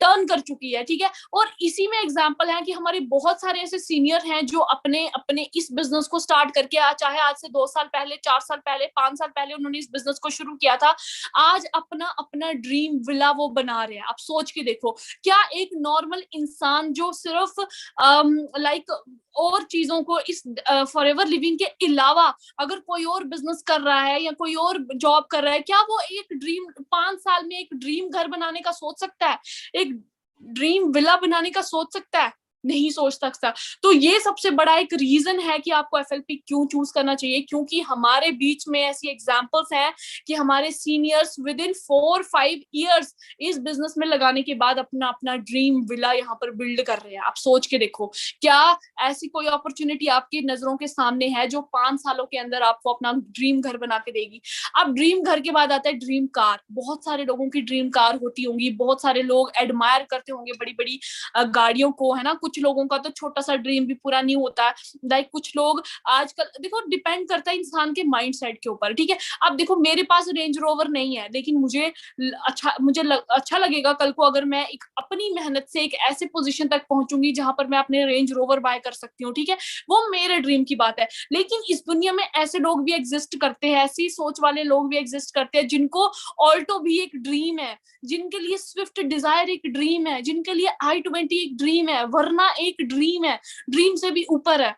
टर्न कर चुकी है, ठीक है। और इसी में एग्जांपल है कि हमारे बहुत सारे ऐसे सीनियर हैं जो अपने अपने इस बिजनेस को स्टार्ट करके, चाहे आज से 2 साल पहले, 4 साल पहले, 5 साल पहले उन्होंने इस बिजनेस को शुरू किया था, आज अपना अपना ड्रीम विला वो बना रहे हैं। आप सोच के देखो, क्या एक नॉर्मल इंसान जो सिर्फ लाइक और चीजों को, इस फॉरएवर लिविंग के अलावा अगर कोई और बिजनेस कर रहा है या कोई और जॉब कर रहा है, क्या वो एक ड्रीम 5 साल में एक ड्रीम घर बनाने का सोच सकता है, एक ड्रीम विला बनाने का सोच सकता है? नहीं सोच सकता। तो ये सबसे बड़ा एक रीजन है कि आपको एफएलपी क्यों चूज करना चाहिए, क्योंकि हमारे बीच में ऐसी एग्जांपल्स हैं कि हमारे सीनियर्स विद इन 4-5 इयर्स इस बिजनेस में लगाने के बाद अपना अपना ड्रीम विला यहाँ पर बिल्ड कर रहे हैं। आप सोच के देखो, क्या ऐसी कोई अपॉर्चुनिटी आपकी नजरों के सामने है जो 5 सालों के अंदर आपको अपना ड्रीम घर बना के देगी? अब ड्रीम घर के बाद आता है ड्रीम कार। बहुत सारे लोगों की ड्रीम कार होती होंगी, बहुत सारे लोग एडमायर करते होंगे बड़ी बड़ी गाड़ियों को, है ना। कुछ लोगों का तो छोटा सा ड्रीम भी पूरा नहीं होता है, लाइक कुछ लोग आजकल, देखो डिपेंड करता है इंसान के माइंड सेट के ऊपर, ठीक है। अब देखो मेरे पास रेंज रोवर नहीं है, लेकिन अच्छा लगेगा कल को अगर मैं एक अपनी मेहनत से एक ऐसे पोजीशन तक पहुंचूंगी जहां पर मैं अपने रेंज रोवर बाय कर सकती हूँ, ठीक है। वो मेरे ड्रीम की बात है। लेकिन इस दुनिया में ऐसे लोग भी एग्जिस्ट करते हैं, ऐसी सोच वाले लोग भी एग्जिस्ट करते हैं जिनको ऑल्टो भी एक ड्रीम है, जिनके लिए स्विफ्ट डिजायर एक ड्रीम है, जिनके लिए i20 एक ड्रीम है, वरना एक ड्रीम है, ड्रीम से भी ऊपर है,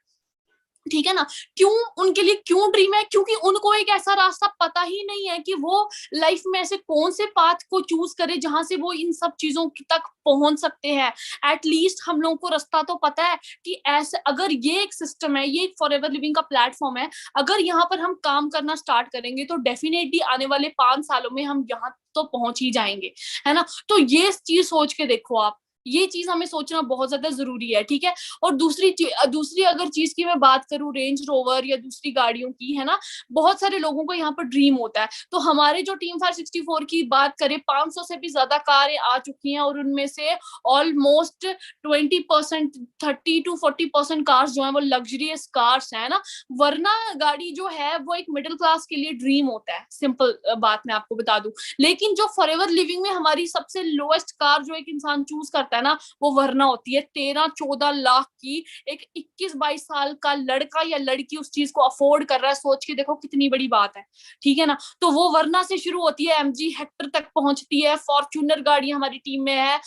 ठीक है ना। क्यों उनके लिए क्यों ड्रीम है? क्योंकि उनको एक ऐसा रास्ता पता ही नहीं है कि वो लाइफ में ऐसे कौन से पाथ को चूज करे जहां से वो इन सब चीजों तक पहुंच सकते हैं। एटलीस्ट हम लोगों को रास्ता तो पता है कि ऐसे, अगर ये एक सिस्टम है, ये एक फॉरएवर लिविंग का प्लेटफॉर्म है, अगर यहाँ पर हम काम करना स्टार्ट करेंगे तो डेफिनेटली आने वाले 5 सालों में हम यहाँ तो पहुंच ही जाएंगे, है ना। तो ये चीज सोच के देखो आप, ये चीज हमें सोचना बहुत ज्यादा जरूरी है, ठीक है। और दूसरी अगर चीज की मैं बात करूं, रेंज रोवर या दूसरी गाड़ियों की, है ना, बहुत सारे लोगों को यहाँ पर ड्रीम होता है। तो हमारे जो टीम फायर 64 की बात करें, 500 से भी ज्यादा कारें आ चुकी हैं, और उनमें से ऑलमोस्ट 20%, 30-40% कार्स जो है वो लग्जरियस कार्स है ना। वरना गाड़ी जो है वो एक मिडिल क्लास के लिए ड्रीम होता है, सिंपल बात मैं आपको बता दूं। लेकिन जो फॉरएवर लिविंग में हमारी सबसे लोएस्ट कार जो एक इंसान चूज करता है ना, वो वरना होती है 13-14 लाख की। एक 21-22 साल का लड़का या लड़की उस चीज को अफोर्ड कर रहा है, सोच के देखो कितनी बड़ी बात है, ठीक है ना। तो वो वरना से शुरू होती है, एमजी हेक्टर तक पहुंचती है, फॉर्च्यूनर गाड़ी हमारी टीम में है,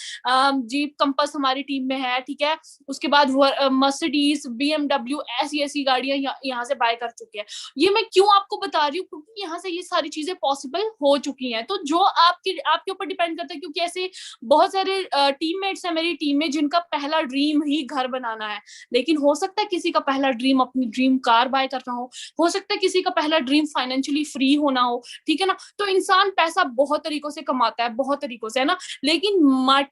जीप कंपस हमारी टीम में है, ठीक है। उसके बाद मर्सिडीज, बीएमडब्ल्यू, ऐसी ऐसी गाड़ियां यहाँ से बाय कर चुके हैं। ये मैं क्यों आपको बता रही हूँ? क्योंकि यहाँ से ये सारी चीजें पॉसिबल हो चुकी हैं। तो जो आपके ऊपर डिपेंड करता है, क्योंकि ऐसे बहुत सारे टीममेट्स हैं मेरी टीम में जिनका पहला ड्रीम ही घर बनाना है। लेकिन हो सकता है किसी का पहला ड्रीम अपनी ड्रीम कार बाय करना हो सकता है किसी का पहला ड्रीम फाइनेंशियली फ्री होना हो, ठीक है ना। तो इंसान पैसा बहुत तरीकों से कमाता है, बहुत तरीकों से, है ना। लेकिन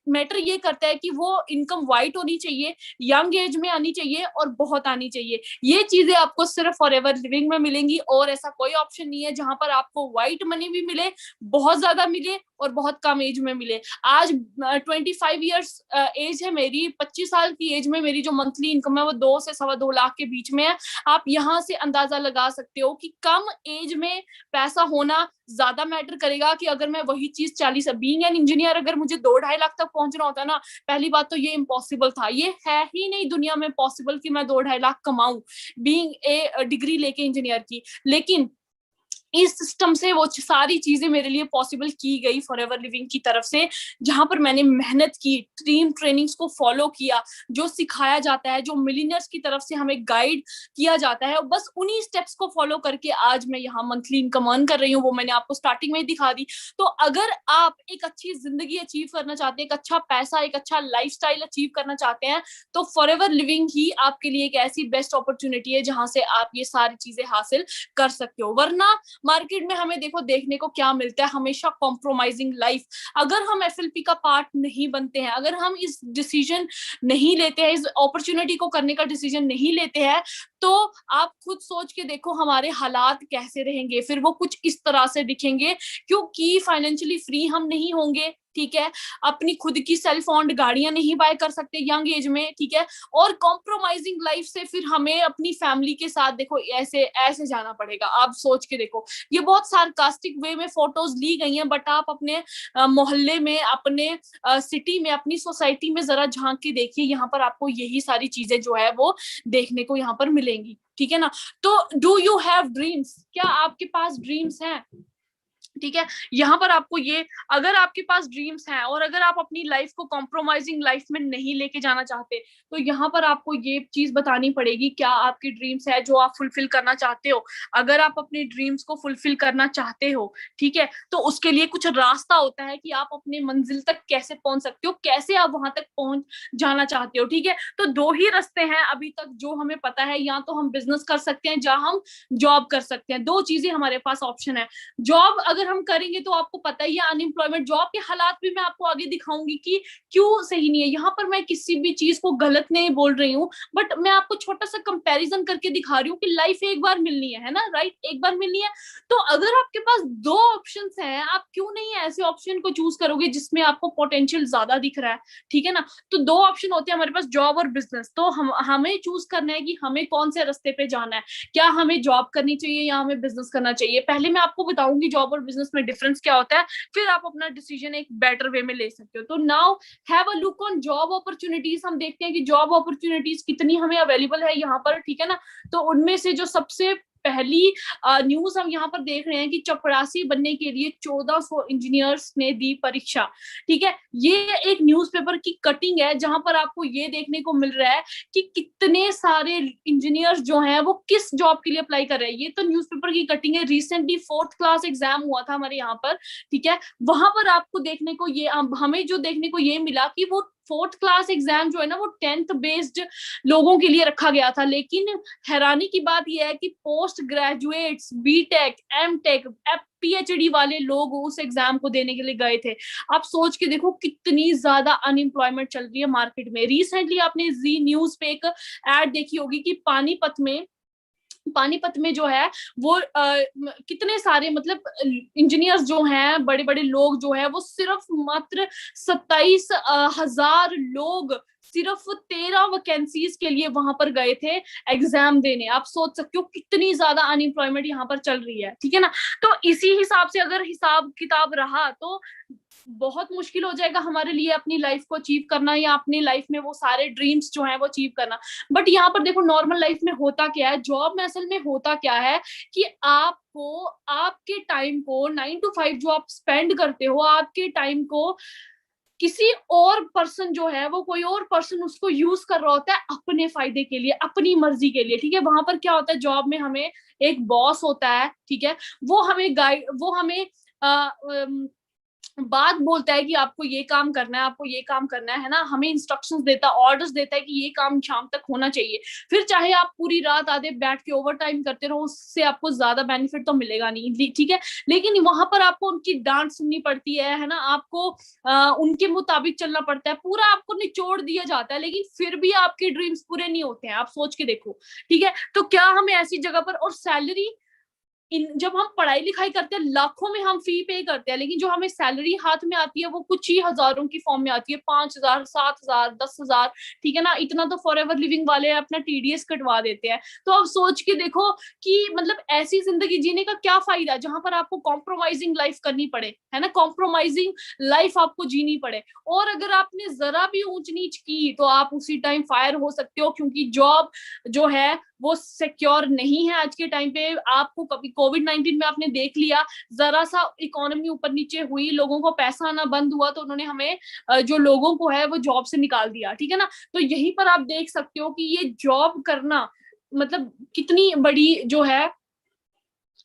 मैटर ये करता है कि वो इनकम वाइट होनी चाहिए, यंग एज में आनी चाहिए और बहुत आनी चाहिए। ये चीजें आपको सिर्फ फॉरएवर लिविंग में मिलेंगी, और ऐसा कोई ऑप्शन नहीं है जहां पर आपको व्हाइट मनी भी मिले, बहुत ज्यादा मिले और बहुत कम एज में मिले। आज 25 ईयर्स एज है मेरी, 25 साल की एज में मेरी जो मंथली इनकम है वो 2 से 2.25 लाख के बीच में है। आप यहाँ से अंदाजा लगा सकते हो कि कम एज में पैसा होना ज्यादा मैटर करेगा कि अगर मैं वही चीज 40, बीइंग एन इंजीनियर, अगर मुझे 2-2.5 लाख तक पहुंचना होता ना, पहली बात तो ये इम्पॉसिबल था, ये है ही नहीं दुनिया में पॉसिबल कि मैं 2-2.5 लाख कमाऊं बीइंग ए डिग्री लेके इंजीनियर की। लेकिन इस सिस्टम से वो सारी चीजें मेरे लिए पॉसिबल की गई फॉरएवर लिविंग की तरफ से, जहां पर मैंने मेहनत की, टीम ट्रेनिंग्स को फॉलो किया, जो सिखाया जाता है, जो मिलियनर्स की तरफ से हमें गाइड किया जाता है, बस उन्हीं स्टेप्स को फॉलो करके आज मैं यहाँ मंथली इनकम अर्न कर रही हूँ। वो मैंने आपको स्टार्टिंग में ही दिखा दी। तो अगर आप एक अच्छी जिंदगी अचीव करना चाहते हैं, एक अच्छा पैसा, एक अच्छा लाइफस्टाइल अचीव करना चाहते हैं, तो फॉरएवर लिविंग ही आपके लिए एक ऐसी बेस्ट अपॉर्चुनिटी है जहां से आप ये सारी चीजें हासिल कर सकते हो। वरना मार्केट में हमें देखो देखने को क्या मिलता है, हमेशा कॉम्प्रोमाइजिंग लाइफ। अगर हम एफएलपी का पार्ट नहीं बनते हैं, अगर हम इस डिसीजन नहीं लेते हैं, इस अपॉर्चुनिटी को करने का डिसीजन नहीं लेते हैं, तो आप खुद सोच के देखो हमारे हालात कैसे रहेंगे। फिर वो कुछ इस तरह से दिखेंगे, क्योंकि फाइनेंशियली फ्री हम नहीं होंगे, ठीक है, अपनी खुद की सेल्फ ओन्ड गाड़ियां नहीं बाय कर सकते यंग एज में, ठीक है, और कॉम्प्रोमाइजिंग लाइफ से फिर हमें अपनी फैमिली के साथ देखो ऐसे ऐसे जाना पड़ेगा। आप सोच के देखो, ये बहुत सार्कास्टिक वे में फोटोज ली गई हैं, बट आप अपने मोहल्ले में, अपने सिटी में, अपनी सोसाइटी में जरा झांक के देखिए, यहाँ पर आपको यही सारी चीजें जो है वो देखने को यहाँ पर मिलेंगी, ठीक है ना। तो डू यू हैव ड्रीम्स? क्या आपके पास ड्रीम्स हैं? ठीक है, यहाँ पर आपको ये, अगर आपके पास ड्रीम्स हैं और अगर आप अपनी लाइफ को कॉम्प्रोमाइजिंग लाइफ में नहीं लेके जाना चाहते, तो यहाँ पर आपको ये चीज बतानी पड़ेगी क्या आपकी ड्रीम्स है जो आप फुलफिल करना चाहते हो। अगर आप अपने ड्रीम्स को फुलफिल करना चाहते हो, ठीक है, तो उसके लिए कुछ रास्ता होता है कि आप अपने मंजिल तक कैसे पहुंच सकते हो, कैसे आप वहां तक पहुंच जाना चाहते हो, ठीक है। तो दो ही रास्ते हैं अभी तक जो हमें पता है, या तो हम बिजनेस कर सकते हैं, या हम जॉब कर सकते हैं। दो चीजें हमारे पास ऑप्शन है। जॉब अगर हम करेंगे तो आपको पता ही है अनएम्प्लॉयमेंट, जॉब के हालात भी मैं आपको आगे दिखाऊंगी कि क्यों सही नहीं है। यहाँ पर मैं किसी भी चीज को गलत नहीं बोल रही हूँ, बट मैं आपको छोटा सा कंपैरिजन करके दिखा रही हूँ कि लाइफ एक बार मिलनी है ना, राइट, एक बार मिलनी है। तो अगर आपके पास दो ऑप्शन हैं, आप क्यों नहीं ऐसे ऑप्शन को चूज करोगे जिसमें आपको पोटेंशियल ज्यादा दिख रहा है, ठीक है ना। तो दो ऑप्शन होते हैं हमारे पास, जॉब और बिजनेस। तो हमें चूज करना है कि हमें कौन से रास्ते पे जाना है, क्या हमें जॉब करनी चाहिए या हमें बिजनेस करना चाहिए। पहले मैं आपको बताऊंगी जॉब और बिजनेस में डिफरेंस क्या होता है, फिर आप अपना डिसीजन एक बेटर वे में ले सकते हो। तो now have a look on job opportunities. हम देखते हैं कि जॉब अपॉर्चुनिटीज कितनी हमें अवेलेबल है यहाँ पर, ठीक है ना। तो उनमें से जो सबसे पहली न्यूज हम यहाँ पर देख रहे हैं कि चपरासी बनने के लिए 1400 इंजीनियर्स ने दी परीक्षा, ठीक है। ये एक न्यूज़पेपर की कटिंग है जहां पर आपको ये देखने को मिल रहा है कि कितने सारे इंजीनियर्स जो हैं वो किस जॉब के लिए अप्लाई कर रहे हैं। ये तो न्यूज़पेपर की कटिंग है, रिसेंटली 4th क्लास एग्जाम हुआ था हमारे यहाँ पर, ठीक है। वहां पर आपको देखने को ये, हमें जो देखने को ये मिला कि वो 4th क्लास एग्जाम जो है ना वो 10th बेस्ड लोगों के लिए रखा गया था। लेकिन हैरानी की बात यह है कि post graduates, BTech, MTech, PhD वाले लोग उस एग्जाम को देने के लिए गए थे। आप सोच के देखो कितनी ज्यादा अनएम्प्लॉयमेंट चल रही है मार्केट में। रिसेंटली आपने जी न्यूज पे एक एड देखी होगी कि पानीपत में जो है वो कितने सारे मतलब इंजीनियर्स जो हैं, बड़े बड़े लोग जो है वो सिर्फ मात्र 27,000 लोग सिर्फ 13 वैकेंसीज के लिए वहां पर गए थे एग्जाम देने। आप सोच सकते हो कितनी ज्यादा अनएम्प्लॉयमेंट यहाँ पर चल रही है, ठीक है ना। तो इसी हिसाब से अगर हिसाब किताब रहा तो बहुत मुश्किल हो जाएगा हमारे लिए अपनी लाइफ को अचीव करना, या अपनी लाइफ में वो सारे ड्रीम्स जो हैं वो अचीव करना। बट यहाँ पर देखो नॉर्मल लाइफ में होता क्या है, जॉब में असल में होता क्या है कि आपको आपके टाइम को 9 to 5 जो आप स्पेंड करते हो, आपके टाइम को किसी और पर्सन जो है वो कोई और पर्सन उसको यूज कर रहा होता है अपने फायदे के लिए, अपनी मर्जी के लिए, ठीक है। वहां पर क्या होता है, जॉब में हमें एक बॉस होता है, ठीक है, वो हमें बात बोलता है कि आपको ये काम करना है, आपको ये काम करना है ना, हमें इंस्ट्रक्शंस देता है, ऑर्डर्स देता है कि ये काम शाम तक होना चाहिए। फिर चाहे आप पूरी रात आधे बैठ के ओवर टाइम करते रहो, उससे आपको ज्यादा बेनिफिट तो मिलेगा नहीं, ठीक है। लेकिन वहां पर आपको उनकी डांट सुननी पड़ती है ना, आपको उनके मुताबिक चलना पड़ता है, पूरा आपको निचोड़ दिया जाता है, लेकिन फिर भी आपके ड्रीम्स पूरे नहीं होते हैं। आप सोच के देखो, ठीक है। तो क्या हमें ऐसी जगह पर, और सैलरी जब हम पढ़ाई लिखाई करते हैं लाखों में हम फी पे करते हैं, लेकिन जो हमें सैलरी हाथ में आती है वो कुछ ही हजारों की फॉर्म में आती है, 5,000, 7,000, 10,000, ठीक है ना। इतना तो फॉरएवर लिविंग वाले अपना टीडीएस कटवा देते हैं। तो अब सोच के देखो कि मतलब ऐसी जिंदगी जीने का क्या फायदा जहां पर आपको कॉम्प्रोमाइजिंग लाइफ करनी पड़े, है ना, कॉम्प्रोमाइजिंग लाइफ आपको जीनी पड़े। और अगर आपने जरा भी ऊंच नीच की तो आप उसी टाइम फायर हो सकते हो, क्योंकि जॉब जो है वो सिक्योर नहीं है आज के टाइम पे। आपको कभी कोविड-19 में आपने देख लिया, जरा सा इकोनॉमी ऊपर नीचे हुई, लोगों को पैसा आना बंद हुआ, तो उन्होंने हमें जो लोगों को है वो जॉब से निकाल दिया, ठीक है ना। तो यहीं पर आप देख सकते हो कि ये जॉब करना मतलब कितनी बड़ी जो है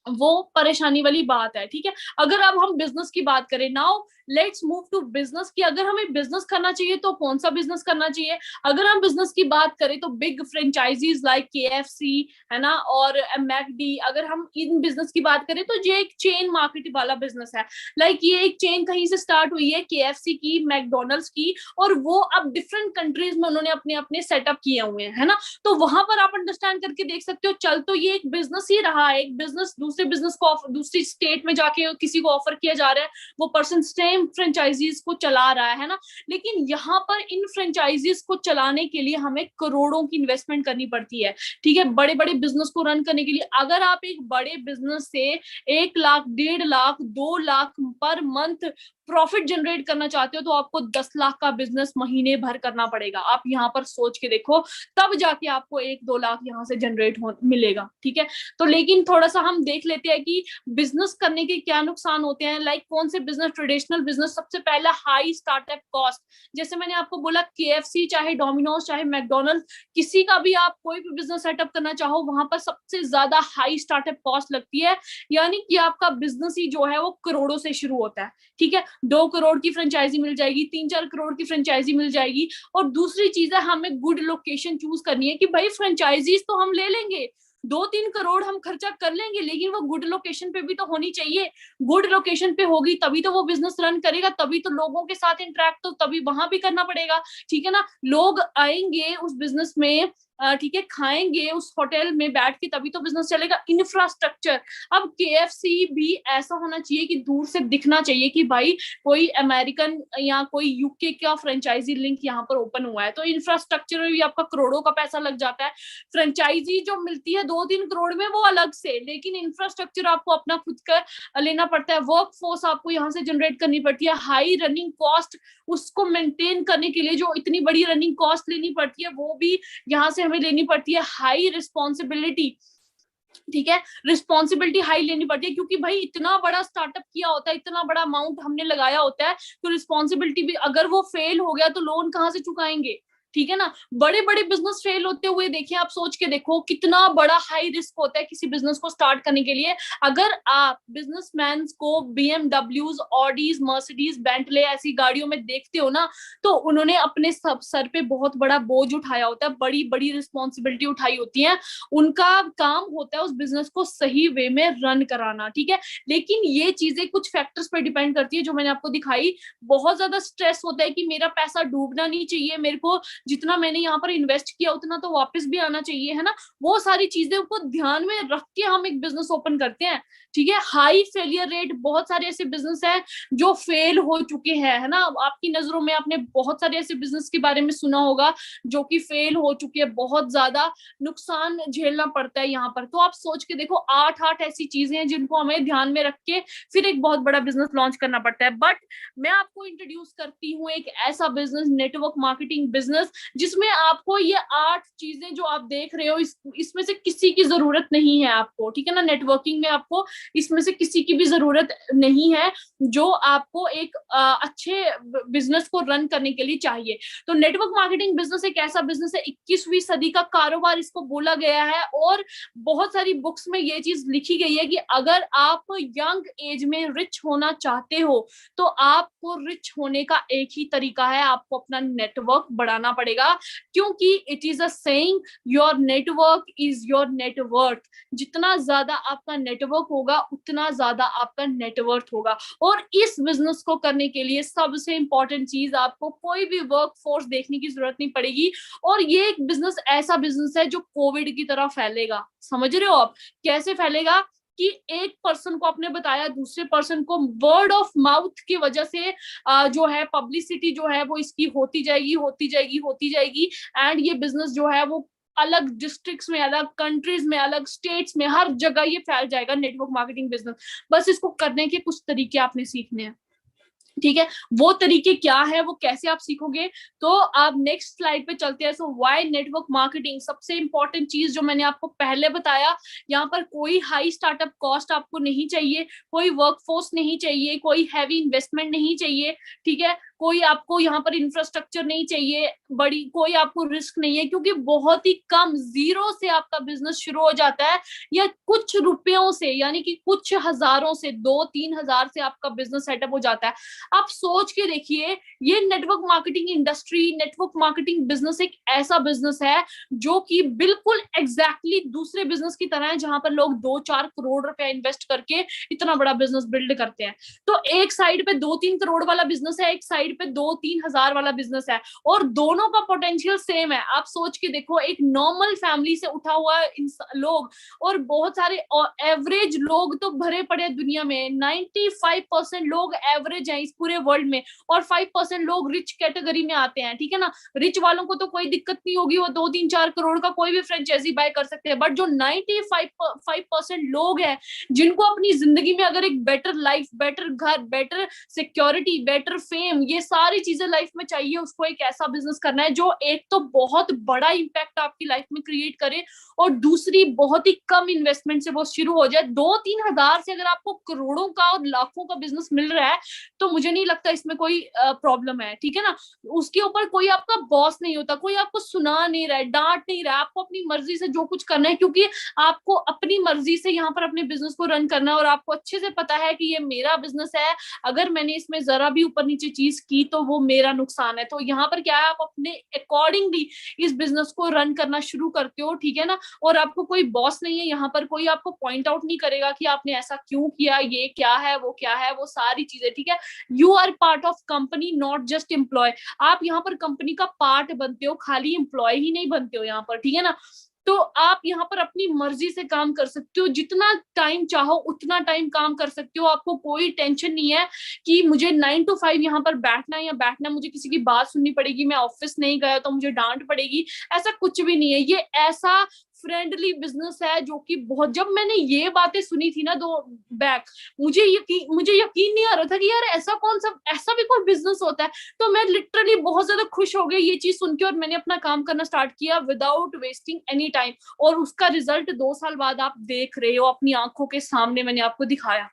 वो परेशानी वाली बात है, ठीक है। अगर अब हम बिजनेस की बात करें, now let's move to business की अगर हमें बिजनेस करना चाहिए तो कौन सा बिजनेस करना चाहिए। अगर हम बिजनेस की बात करें तो बिग फ्रेंचाइजीज लाइक KFC है ना, और मैकडी, अगर हम इन बिजनेस की बात करें तो ये एक चेन मार्केट वाला बिजनेस है। लाइक ये एक चेन कहीं से स्टार्ट हुई है, KFC की, मैकडोनल्ड्स की, और वो अब डिफरेंट कंट्रीज में उन्होंने अपने अपने सेटअप किए हुए हैं, है ना। तो वहां पर आप अंडरस्टैंड करके देख सकते हो, चल तो ये एक बिजनेस ही रहा है, एक बिजनेस दूसरे बिजनेस को दूसरी स्टेट में जाके किसी को ऑफर किया जा रहा है, वो पर्सन सेम फ्रेंचाइजीज को चला रहा है ना। लेकिन यहाँ पर इन फ्रेंचाइजीज को चलाने के लिए हमें करोड़ों की इन्वेस्टमेंट करनी पड़ती है, ठीक है। बड़े बड़े बिजनेस को रन करने के लिए अगर आप एक बड़े बिजनेस से 1 lakh, 1.5 lakh, 2 lakh per month profit generate करना चाहते हो तो आपको 10 लाख का बिजनेस महीने भर करना पड़ेगा। आप यहाँ पर सोच के देखो, तब जाके आपको 1-2 लाख यहाँ से जनरेट मिलेगा, ठीक है। तो लेकिन थोड़ा सा हम देख लेते हैं कि बिजनेस करने के क्या नुकसान होते हैं। लाइक कौन से बिजनेस, ट्रेडिशनल बिजनेस, सबसे पहला हाई स्टार्टअप कॉस्ट। जैसे मैंने आपको बोला, KFC चाहे डोमिनोज चाहे मैकडोनल्ड, किसी का भी आप कोई भी बिजनेस सेटअप करना चाहो, वहां पर सबसे ज्यादा हाई स्टार्टअप कॉस्ट लगती है। यानी कि आपका बिजनेस ही जो है वो करोड़ों से शुरू होता है, ठीक है। 2 करोड़ की फ्रेंचाइजी मिल जाएगी, 3-4 करोड़ की फ्रेंचाइजी मिल जाएगी। और दूसरी चीज है, हमें गुड लोकेशन चूज करनी है कि भाई फ्रेंचाइजीज तो हम ले लेंगे, 2-3 करोड़ हम खर्चा कर लेंगे, लेकिन वो गुड लोकेशन पे भी तो होनी चाहिए। गुड लोकेशन पे होगी तभी तो वो बिजनेस रन करेगा, तभी तो लोगों के साथ इंटरेक्ट तो तभी वहां भी करना पड़ेगा, ठीक है ना। लोग आएंगे उस बिजनेस में, ठीक है, खाएंगे उस होटल में बैठ के, तभी तो बिजनेस चलेगा। इंफ्रास्ट्रक्चर, अब KFC भी ऐसा होना चाहिए कि दूर से दिखना चाहिए कि भाई कोई अमेरिकन या कोई UK का फ्रेंचाइजी लिंक यहाँ पर ओपन हुआ है, तो इंफ्रास्ट्रक्चर में भी आपका करोड़ों का पैसा लग जाता है। फ्रेंचाइजी जो मिलती है 2-3 करोड़ में वो अलग से, लेकिन इंफ्रास्ट्रक्चर आपको अपना खुद का लेना पड़ता है, वर्क फोर्स आपको यहाँ से जनरेट करनी पड़ती है, हाई रनिंग कॉस्ट, उसको मेंटेन करने के लिए जो इतनी बड़ी रनिंग कॉस्ट लेनी पड़ती है वो भी यहाँ से हमें लेनी पड़ती है। हाई रिस्पॉन्सिबिलिटी, ठीक है, रिस्पॉन्सिबिलिटी हाई लेनी पड़ती है, क्योंकि भाई इतना बड़ा स्टार्टअप किया होता है, इतना बड़ा अमाउंट हमने लगाया होता है, तो रिस्पॉन्सिबिलिटी भी, अगर वो फेल हो गया तो लोन कहाँ से चुकाएंगे, ठीक है ना। बड़े बड़े बिजनेस फेल होते हुए देखिए, आप सोच के देखो कितना बड़ा हाई रिस्क होता है किसी बिजनेस को स्टार्ट करने के लिए। अगर आप बिजनेसमैन को BMWs, ऑडीज, मर्सिडीज, बेंटले ऐसी गाड़ियों में देखते हो ना, तो उन्होंने अपने सब सर पे बहुत बड़ा बोझ उठाया होता है, बड़ी बड़ी रिस्पॉन्सिबिलिटी उठाई होती है, उनका काम होता है उस बिजनेस को सही वे में रन कराना, ठीक है। लेकिन ये चीजें कुछ फैक्टर्स पे डिपेंड करती है जो मैंने आपको दिखाई। बहुत ज्यादा स्ट्रेस होता है कि मेरा पैसा डूबना नहीं चाहिए, मेरे को जितना मैंने यहाँ पर इन्वेस्ट किया उतना तो वापस भी आना चाहिए, है ना। वो सारी चीजों को ध्यान में रख के हम एक बिजनेस ओपन करते हैं, ठीक है। हाई फेलियर रेट, बहुत सारे ऐसे बिजनेस हैं जो फेल हो चुके हैं, है ना। आपकी नजरों में आपने बहुत सारे ऐसे बिजनेस के बारे में सुना होगा जो कि फेल हो चुके हैं, बहुत ज्यादा नुकसान झेलना पड़ता है यहाँ पर। तो आप सोच के देखो, 8 ऐसी चीजें हैं जिनको हमें ध्यान में रख के फिर एक बहुत बड़ा बिजनेस लॉन्च करना पड़ता है। बट मैं आपको इंट्रोड्यूस करती हूँ एक ऐसा बिजनेस, नेटवर्क मार्केटिंग बिजनेस, जिसमें आपको ये 8 चीजें जो आप देख रहे हो, इसमें से किसी की जरूरत नहीं है आपको, ठीक है ना। नेटवर्किंग में आपको इसमें से किसी की भी जरूरत नहीं है जो आपको एक अच्छे बिजनेस को रन करने के लिए चाहिए। तो नेटवर्क मार्केटिंग बिजनेस एक ऐसा बिजनेस है, 21वीं सदी का कारोबार इसको बोला गया है, और बहुत सारी बुक्स में ये चीज लिखी गई है कि अगर आप यंग एज में रिच होना चाहते हो तो आपको रिच होने का एक ही तरीका है, आपको अपना नेटवर्क बढ़ाना पड़ेगा, क्योंकि it is a saying, your network is your net worth. जितना ज्यादा आपका नेटवर्क होगा उतना ज्यादा आपका नेटवर्थ होगा। और इस बिजनेस को करने के लिए सबसे इंपॉर्टेंट चीज, आपको कोई भी वर्क फोर्स देखने की जरूरत नहीं पड़ेगी। और ये एक बिजनेस ऐसा बिजनेस है जो कोविड की तरह फैलेगा। समझ रहे हो आप कैसे फैलेगा? कि एक पर्सन को आपने बताया, दूसरे पर्सन को वर्ड ऑफ माउथ की वजह से जो है पब्लिसिटी जो है वो इसकी होती जाएगी, होती जाएगी, होती जाएगी। एंड ये बिजनेस जो है वो अलग डिस्ट्रिक्ट्स में, अलग कंट्रीज में, अलग स्टेट्स में, हर जगह ये फैल जाएगा नेटवर्क मार्केटिंग बिजनेस। बस इसको करने के कुछ तरीके आपने सीखने हैं। ठीक है, वो तरीके क्या है, वो कैसे आप सीखोगे। तो आप नेक्स्ट स्लाइड पे चलते हैं। सो व्हाई नेटवर्क मार्केटिंग, सबसे इंपॉर्टेंट चीज जो मैंने आपको पहले बताया, यहाँ पर कोई हाई स्टार्टअप कॉस्ट आपको नहीं चाहिए, कोई वर्कफोर्स नहीं चाहिए, कोई हैवी इन्वेस्टमेंट नहीं चाहिए, ठीक है, कोई आपको यहाँ पर इंफ्रास्ट्रक्चर नहीं चाहिए बड़ी, कोई आपको रिस्क नहीं है, क्योंकि बहुत ही कम, जीरो से आपका बिजनेस शुरू हो जाता है, या कुछ रुपयों से, यानी कि कुछ हजारों से, 2-3 हजार से आपका बिजनेस सेटअप हो जाता है। आप सोच के देखिए, ये network marketing industry, network marketing business एक ऐसा बिजनेस है जो कि बिल्कुल एग्जैक्टली दूसरे बिजनेस की तरह है, जहां पर लोग 2-4 करोड़ रुपया इन्वेस्ट करके इतना बड़ा बिजनेस बिल्ड करते हैं। तो एक साइड पे 2-3 करोड़ वाला बिजनेस है, एक साइड पे 2-3 हजार वाला बिजनेस है, और दोनों का पोटेंशियल सेम है। आप सोच के देखो, एक नॉर्मल फैमिली से उठा हुआ लोग और बहुत सारे एवरेज लोग तो भरे पड़े हैं दुनिया में। 95% लोग एवरेज हैं इस पूरे वर्ल्ड में, और 5% लोग रिच कैटेगरी में आते हैं, ठीक है ना। रिच वालों को तो कोई दिक्कत नहीं होगी, वो 2-3-4 करोड़ का कोई भी फ्रेंचाइजी बाय कर सकते हैं। बट जो 95% लोग हैं, जिनको अपनी जिंदगी में अगर एक बेटर लाइफ, बेटर घर, बेटर सिक्योरिटी, बेटर फेम, ये सारी चीजें लाइफ में चाहिए, उसको एक ऐसा बिजनेस करना है जो एक तो बहुत बड़ा इंपैक्ट आपकी लाइफ में क्रिएट करे, और दूसरी बहुत ही कम इन्वेस्टमेंट से वो शुरू हो जाए। 2-3 हजार से अगर आपको करोड़ों का और लाखों का बिजनेस मिल रहा है, तो मुझे नहीं लगता इसमें कोई प्रॉब्लम है, ठीक है ना। उसके ऊपर कोई आपका बॉस नहीं होता, कोई आपको सुना नहीं रहा है, डांट नहीं रहा है, आपको अपनी मर्जी से जो कुछ करना है, क्योंकि आपको अपनी मर्जी से यहाँ पर अपने बिजनेस को रन करना है, और आपको अच्छे से पता है कि ये मेरा बिजनेस है, अगर मैंने इसमें जरा भी ऊपर नीचे चीज की तो वो मेरा नुकसान है। तो यहाँ पर क्या है, आप अपने अकॉर्डिंगली इस बिजनेस को रन करना शुरू करते हो, ठीक है ना। और आपको कोई बॉस नहीं है यहाँ पर, कोई आपको पॉइंट आउट नहीं करेगा कि आपने ऐसा क्यों किया, ये क्या है, वो सारी चीजें, ठीक है। You are part of company, not just employ. आप यहाँ पर कंपनी का पार्ट बनते हो, खाली एम्प्लॉय ही नहीं बनते हो यहाँ पर, ठीक है ना। तो आप यहाँ पर अपनी मर्जी से काम कर सकते हो, जितना टाइम चाहो उतना टाइम काम कर सकते हो। आपको कोई टेंशन नहीं है कि मुझे 9 to 5 यहाँ पर बैठना है, या बैठना, मुझे किसी की बात सुननी पड़ेगी, मैं ऑफिस नहीं गया तो मुझे डांट पड़ेगी, ऐसा कुछ भी नहीं है। ये ऐसा फ्रेंडली बिजनेस है जो कि बहुत, जब मैंने ये बातें सुनी थी ना 2 बैक, मुझे यकीन नहीं आ रहा था कि यार ऐसा भी कोई बिजनेस होता है। तो मैं लिटरली बहुत ज्यादा खुश हो गई ये चीज सुन के, और मैंने अपना काम करना स्टार्ट किया विदाउट वेस्टिंग एनी टाइम, और उसका रिजल्ट 2 साल बाद आप देख रहे हो अपनी आंखों के सामने, मैंने आपको दिखाया,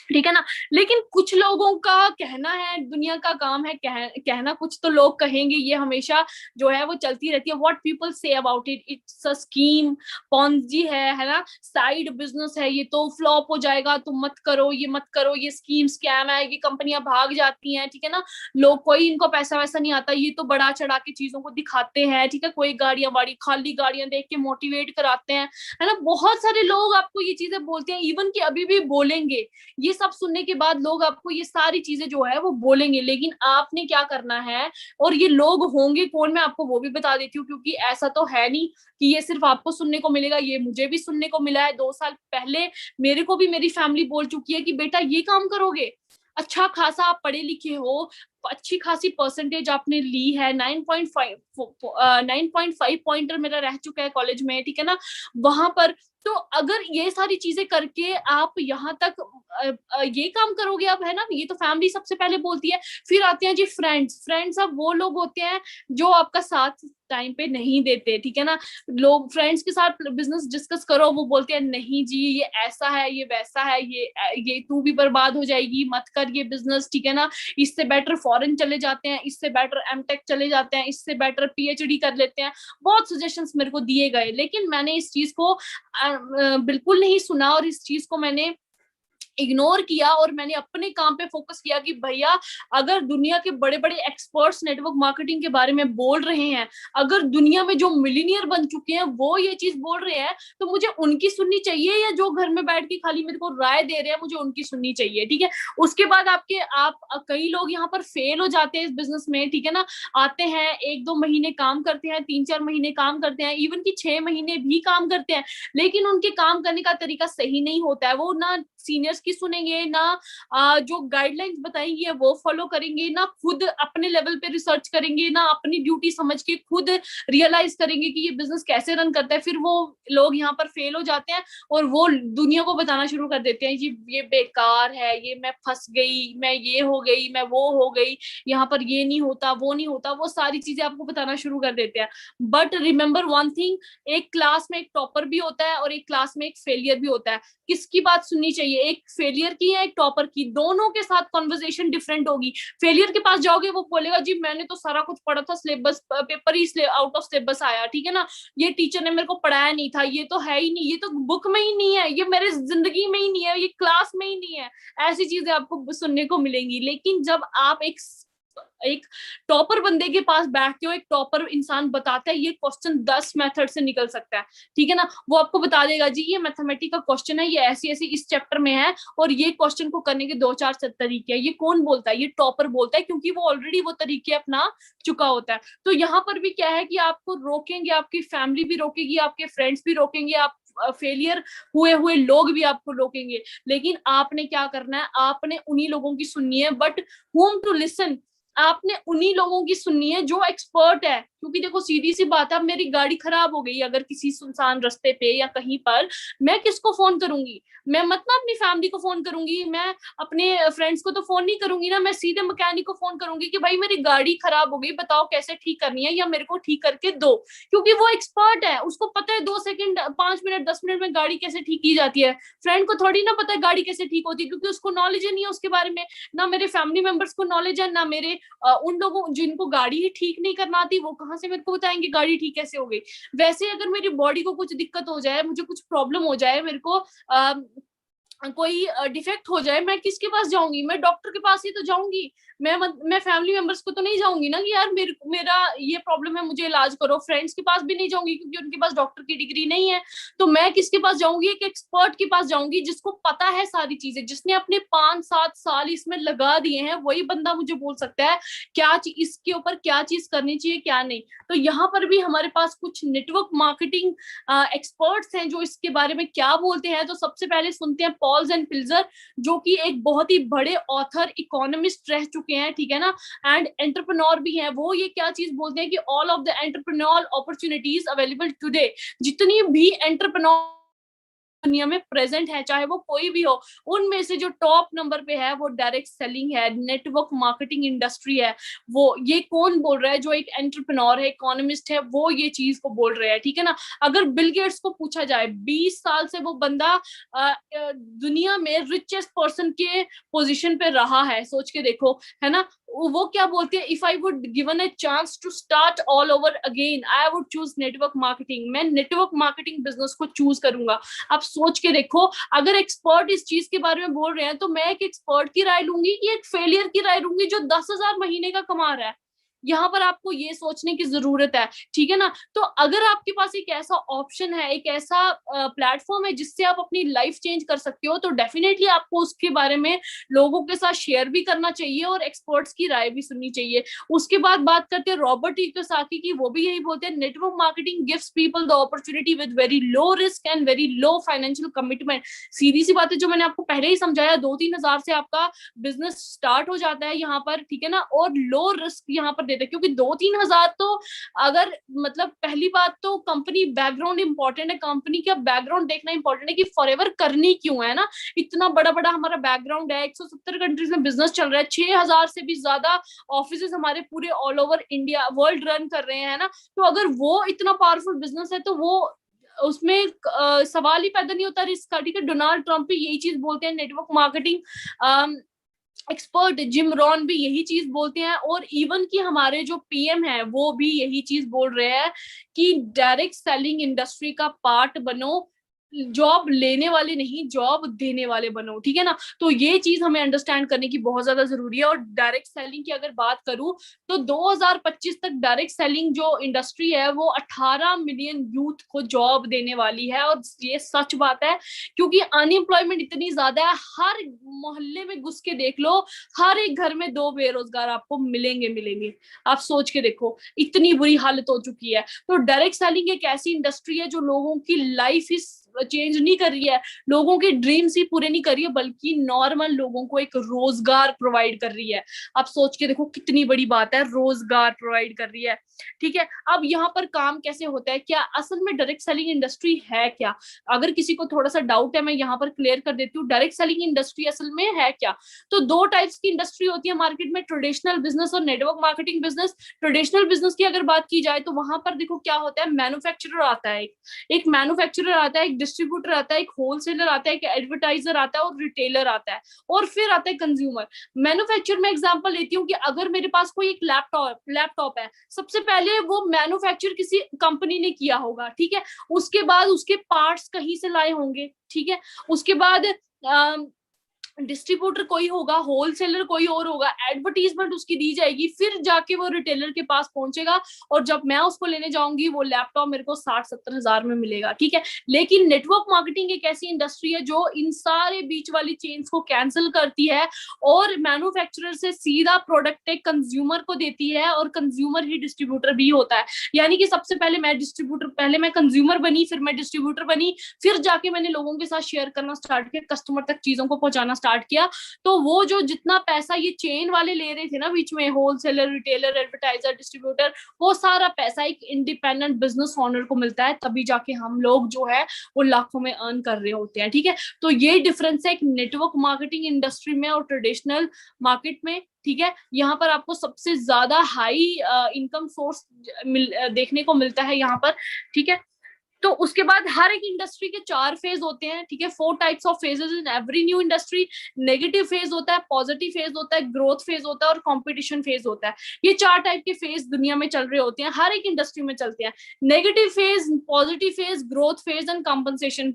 ठीक है ना। लेकिन कुछ लोगों का कहना है, दुनिया का काम है कहना, कुछ तो लोग कहेंगे, ये हमेशा जो है वो चलती रहती है। What people say about it, it's a scheme, Ponzi है ना, साइड बिजनेस है, ये तो फ्लॉप हो जाएगा, तुम मत करो, ये मत करो, ये स्कीम स्कैम है, ये कंपनियां भाग जाती हैं, ठीक है ना। लोग, कोई इनको पैसा वैसा नहीं आता, ये तो बढ़ा चढ़ा के चीजों को दिखाते हैं, ठीक है। कोई गाड़ियां वाड़ी, खाली गाड़ियां देख के मोटिवेट कराते हैं, है ना। बहुत सारे लोग आपको ये चीजें बोलते हैं, इवन कि अभी भी बोलेंगे। ये सब सुनने के बाद लोग आपको ये सारी चीजें जो है वो बोलेंगे, लेकिन आपने क्या करना है, और ये लोग होंगे कौन, मैं आपको वो भी बता देती हूँ, क्योंकि ऐसा तो है नहीं कि ये सिर्फ आपको सुनने को मिलेगा, ये मुझे भी सुनने को मिला है। 2 साल पहले मेरे को भी मेरी फैमिली बोल चुकी है कि बेटा ये काम करोगे, अच्छा खासा आप पढ़े लिखे हो, अच्छी खासी परसेंटेज आपने ली है, 9.5 पॉइंटर मेरा रह चुका है कॉलेज में, ठीक है ना, वहां पर। तो अगर ये सारी चीजें करके आप यहाँ तक ये काम करोगे, अब है ना, ये तो फैमिली सबसे पहले बोलती है। फिर आते हैं जी फ्रेंड्स अब वो लोग होते हैं जो आपका साथ टाइम पे नहीं देते, ठीक है ना। लोग फ्रेंड्स के साथ बिजनेस डिस्कस करो, वो बोलते हैं नहीं जी, ये ऐसा है, ये वैसा है, ये तू भी बर्बाद हो जाएगी, मत कर ये बिजनेस, ठीक है ना। इससे बेटर फॉरेन चले जाते हैं, इससे बेटर एमटेक चले जाते हैं, इससे बेटर पीएचडी कर लेते हैं। बहुत सजेशंस मेरे को दिए गए, लेकिन मैंने इस चीज को बिल्कुल नहीं सुना, और इस चीज को मैंने इग्नोर किया, और मैंने अपने काम पे फोकस किया कि भैया, अगर दुनिया के बड़े बड़े एक्सपर्ट्स नेटवर्क मार्केटिंग के बारे में बोल रहे हैं, अगर दुनिया में जो मिलीनियर बन चुके हैं वो ये चीज बोल रहे हैं, तो मुझे उनकी सुननी चाहिए, या जो घर में बैठ के खाली मेरे को राय दे रहे हैं मुझे उनकी सुननी चाहिए, ठीक है। उसके बाद आप कई लोग यहाँ पर फेल हो जाते हैं इस बिजनेस में, ठीक है ना। आते हैं 1-2 महीने काम करते हैं, 3-4 महीने काम करते हैं, इवन की 6 महीने भी काम करते हैं, लेकिन उनके काम करने का तरीका सही नहीं होता है। वो ना सीनियर्स की सुनेंगे, ना जो गाइडलाइंस बताएंगे वो फॉलो करेंगे, ना खुद अपने लेवल पे रिसर्च करेंगे, ना अपनी ड्यूटी समझ के खुद रियलाइज करेंगे कि ये बिजनेस कैसे रन करता है। फिर वो लोग यहाँ पर फेल हो जाते हैं और वो दुनिया को बताना शुरू कर देते हैं कि ये बेकार है, ये मैं फंस गई, मैं ये हो गई, मैं वो हो गई, यहाँ पर ये नहीं होता, वो नहीं होता, वो सारी चीजें आपको बताना शुरू कर देते हैं। बट रिमेंबर वन थिंग, एक क्लास में एक टॉपर भी होता है और एक क्लास में एक फेलियर भी होता है। किसकी बात सुननी चाहिए, एक फेलियर की या एक टॉपर की? दोनों के साथ कॉन्वर्जेशन डिफरेंट होगी। फेलियर के पास जाओगे, वो बोलेगा जी मैंने तो सारा कुछ पढ़ा था, syllabus paper he out of syllabus आया, ठीक है ना, ये टीचर ने मेरे को पढ़ाया नहीं था, ये तो है ही नहीं, ये तो बुक में ही नहीं है, ये मेरे जिंदगी में ही नहीं है, ये क्लास में ही नहीं है। ऐसी चीजें आपको सुनने को मिलेंगी। लेकिन जब आप एक टॉपर बंदे के पास बैठते हो, एक टॉपर इंसान बताता है ये क्वेश्चन 10 मेथड से निकल सकता है, ठीक है ना, वो आपको बता देगा जी ये मैथमेटिक्स का क्वेश्चन है, ये ऐसी ऐसी इस चैप्टर में है और ये क्वेश्चन को करने के 2-4 तरीके हैं। ये कौन बोलता है? ये टॉपर बोलता है, क्योंकि वो ऑलरेडी वो तरीके अपना चुका होता है। तो यहाँ पर भी क्या है कि आपको रोकेंगे, आपकी फैमिली भी रोकेगी, आपके फ्रेंड्स भी रोकेंगे, आप फेलियर हुए हुए लोग भी आपको रोकेंगे। लेकिन आपने क्या करना है, आपने उन्हीं लोगों की सुननी है, बट whom to listen, आपने उन्हीं लोगों की सुननी है जो एक्सपर्ट है। क्योंकि देखो सीधी सी बात है, अब मेरी गाड़ी खराब हो गई अगर किसी सुनसान रास्ते पे या कहीं पर, मैं किसको फोन करूंगी? मैं मत ना अपनी फैमिली को फोन करूंगी, मैं अपने फ्रेंड्स को तो फोन नहीं करूंगी ना, मैं सीधे मैकेनिक को फोन करूंगी कि भाई मेरी गाड़ी खराब हो गई, बताओ कैसे ठीक करनी है या मेरे को ठीक करके दो। क्योंकि वो एक्सपर्ट है, उसको पता है 2 सेकंड 5 मिनट 10 मिनट में गाड़ी कैसे ठीक की जाती है। फ्रेंड को थोड़ी ना पता है गाड़ी कैसे ठीक होती है, क्योंकि उसको नॉलेज ही नहीं है उसके बारे में। ना मेरे फैमिली मेंबर्स को नॉलेज है, ना मेरे उन लोगों जिनको गाड़ी ही ठीक नहीं करना आती, वो कहाँ से मेरे को बताएंगे गाड़ी ठीक कैसे हो गई। वैसे अगर मेरी बॉडी को कुछ दिक्कत हो जाए, मुझे कुछ प्रॉब्लम हो जाए, मेरे को कोई डिफेक्ट हो जाए, मैं किसके पास जाऊंगी? मैं डॉक्टर के पास ही तो जाऊंगी। मैं फैमिली मेंबर्स को तो नहीं जाऊंगी ना कि यार मेरा ये प्रॉब्लम है, मुझे इलाज करो। फ्रेंड्स के पास भी नहीं जाऊंगी क्योंकि उनके पास डॉक्टर की डिग्री नहीं है। तो मैं किसके पास जाऊंगी? एक एक्सपर्ट के पास जाऊंगी जिसको पता है सारी चीजें, जिसने अपने 5-7 साल इसमें लगा दिए हैं। वही बंदा मुझे बोल सकता है क्या इसके ऊपर क्या चीज करनी चाहिए क्या नहीं। तो यहाँ पर भी हमारे पास कुछ नेटवर्क मार्केटिंग एक्सपर्ट्स हैं जो इसके बारे में क्या बोलते हैं। तो सबसे पहले सुनते हैं पॉल्स एंड पिल्जर, जो कि एक बहुत ही बड़े ऑथर इकोनॉमिस्ट रह चुके हैं, ठीक है ना, एंड एंटरप्रेन्योर भी हैं। वो ये क्या चीज बोलते हैं कि all of the entrepreneur opportunities available today, जितनी भी एंटरप्रेन्योर दुनिया में प्रेजेंट है, चाहे वो कोई भी हो, उनमें से जो टॉप नंबर पे है वो डायरेक्ट सेलिंग है, नेटवर्क मार्केटिंग इंडस्ट्री है। वो ये कौन बोल रहा है? जो एक एंटरप्रेन्योर है, इकोनॉमिस्ट है, वो ये चीज को बोल रहे हैं, ठीक है ना। अगर बिल गेट्स को पूछा जाए, 20 साल से वो बंदा दुनिया में रिचेस्ट पर्सन के पोजीशन पे रहा है, सोच के देखो, है ना। वो क्या बोलते हैं, if I would given a chance to start all over again I would choose network marketing. मैं नेटवर्क मार्केटिंग बिजनेस को चूज करूंगा। आप सोच के देखो, अगर एक्सपर्ट इस चीज के बारे में बोल रहे हैं तो मैं एक एक्सपर्ट की राय लूंगी कि एक फेलियर की राय लूंगी जो 10,000 महीने का कमा रहा है? यहाँ पर आपको ये सोचने की जरूरत है, ठीक है ना। तो अगर आपके पास एक ऐसा ऑप्शन है, एक ऐसा प्लेटफॉर्म है जिससे आप अपनी लाइफ चेंज कर सकते हो, तो डेफिनेटली आपको उसके बारे में लोगों के साथ शेयर भी करना चाहिए और एक्सपर्ट्स की राय भी सुननी चाहिए। उसके बाद बात करते हैं रॉबर्ट कियोसाकी की। वो भी यही बोलते हैं, network marketing gives people the opportunity with very low risk and very low financial commitment. सीधी सी बात है, जो मैंने आपको पहले ही समझाया, 2-3 हजार से आपका बिजनेस स्टार्ट हो जाता है यहाँ पर, ठीक है ना, और लो रिस्क यहाँ पर देते हैं। क्योंकि 2-3 हजार तो, अगर मतलब पहली बात तो कंपनी बैकग्राउंड इंपॉर्टेंट है, कंपनी का बैकग्राउंड देखना इंपॉर्टेंट है कि फॉरएवर करनी क्यों है ना। इतना बड़ा बड़ा हमारा बैकग्राउंड है, 170 कंट्रीज में बिजनेस चल रहा है, 6,000 से भी ज्यादा ऑफिसेज हमारे पूरे all over India world run कर रहे हैं ना। तो अगर वो इतना पावरफुल बिजनेस है तो वो उसमें सवाल ही पैदा नहीं होता रिस्क का, ठीक है। डोनाल्ड ट्रंप भी यही चीज बोलते हैं, network marketing expert Jim Rohn भी यही चीज बोलते हैं, और इवन कि हमारे जो पीएम है वो भी यही चीज बोल रहे हैं कि डायरेक्ट सेलिंग इंडस्ट्री का पार्ट बनो, जॉब लेने वाले नहीं, जॉब देने वाले बनो, ठीक है ना। तो ये चीज हमें अंडरस्टैंड करने की बहुत ज्यादा जरूरी है। और डायरेक्ट सेलिंग की अगर बात करूं तो 2025 तक डायरेक्ट सेलिंग जो इंडस्ट्री है वो 18 मिलियन यूथ को जॉब देने वाली है। और ये सच बात है, क्योंकि अनएम्प्लॉयमेंट इतनी ज्यादा है, हर मोहल्ले में घुस के देख लो, हर एक घर में 2 बेरोजगार आपको मिलेंगे। आप सोच के देखो, इतनी बुरी हालत हो चुकी है। तो डायरेक्ट सेलिंग एक ऐसी इंडस्ट्री है जो लोगों की लाइफ इस चेंज नहीं कर रही है, लोगों के ड्रीम्स ही पूरे नहीं कर रही है, बल्कि नॉर्मल लोगों को एक रोजगार प्रोवाइड कर रही है। आप सोच के देखो कितनी बड़ी बात है, रोजगार प्रोवाइड कर रही है। ठीक है, अब यहाँ पर काम कैसे होता है, क्या असल में डायरेक्ट सेलिंग इंडस्ट्री है क्या? अगर किसी को थोड़ा सा डाउट है, मैं यहाँ पर क्लियर कर देती हूँ, डायरेक्ट सेलिंग इंडस्ट्री असल में है क्या। तो दो टाइप्स की इंडस्ट्री होती है मार्केट में, ट्रेडिशनल बिजनेस और network marketing business. Traditional business की अगर बात की जाए तो वहां पर देखो क्या होता है, मैन्युफैक्चरर आता है, एक मैन्युफैक्चरर आता है, एक डिस्ट्रीब्यूटर आता है, एक होलसेलर आता है, एक एडवर्टाइजर आता है और रिटेलर आता है, और फिर आता है कंज्यूमर। मैन्युफैक्चर में एग्जांपल लेती हूँ कि अगर मेरे पास कोई एक लैपटॉप है, सबसे पहले वो मैन्युफैक्चर किसी कंपनी ने किया होगा, ठीक है, उसके बाद उसके पार्ट्स कहीं से लाए होंगे, ठीक है, उसके बाद डिस्ट्रीब्यूटर कोई होगा, होलसेलर कोई और होगा, एडवर्टीजमेंट उसकी दी जाएगी, फिर जाके वो रिटेलर के पास पहुंचेगा, और जब मैं उसको लेने जाऊंगी वो लैपटॉप मेरे को 60-70 हजार में मिलेगा, ठीक है। लेकिन नेटवर्क मार्केटिंग एक ऐसी इंडस्ट्री है जो इन सारे बीच वाली चेन्स को कैंसिल करती है और मैन्युफैक्चरर से सीधा प्रोडक्ट एक कंज्यूमर को देती है, और कंज्यूमर ही डिस्ट्रीब्यूटर भी होता है। यानी कि सबसे पहले मैं डिस्ट्रीब्यूटर, पहले मैं कंज्यूमर बनी, फिर मैं डिस्ट्रीब्यूटर बनी, फिर जाके मैंने लोगों के साथ शेयर करना स्टार्ट किया, कस्टमर तक चीजों को पहुंचाना स्टार्ट किया। तो वो जो जितना पैसा ये चेन वाले ले रहे थे ना बीच में, होलसेलर, रिटेलर, एडवर्टाइजर, डिस्ट्रीब्यूटर, वो सारा पैसा एक इंडिपेंडेंट बिजनेस ओनर को मिलता है, तभी जाके हम लोग जो है वो लाखों में अर्न कर रहे होते हैं, ठीक है। तो ये डिफरेंस है एक नेटवर्क मार्केटिंग इंडस्ट्री में और ट्रेडिशनल मार्केट में, ठीक है। यहाँ पर आपको सबसे ज्यादा हाई इनकम सोर्स देखने को मिलता है यहाँ पर, ठीक है। तो उसके बाद हर एक इंडस्ट्री के 4 फेज होते हैं, ठीक है, 4 types of phases in every new industry. Negative phase होता है, पॉजिटिव फेज होता है, ग्रोथ फेज होता है और कंपटीशन फेज होता है। ये 4 टाइप के फेज दुनिया में चल रहे होते हैं, हर एक इंडस्ट्री में चलते हैं। Negative phase, positive phase, growth phase and competition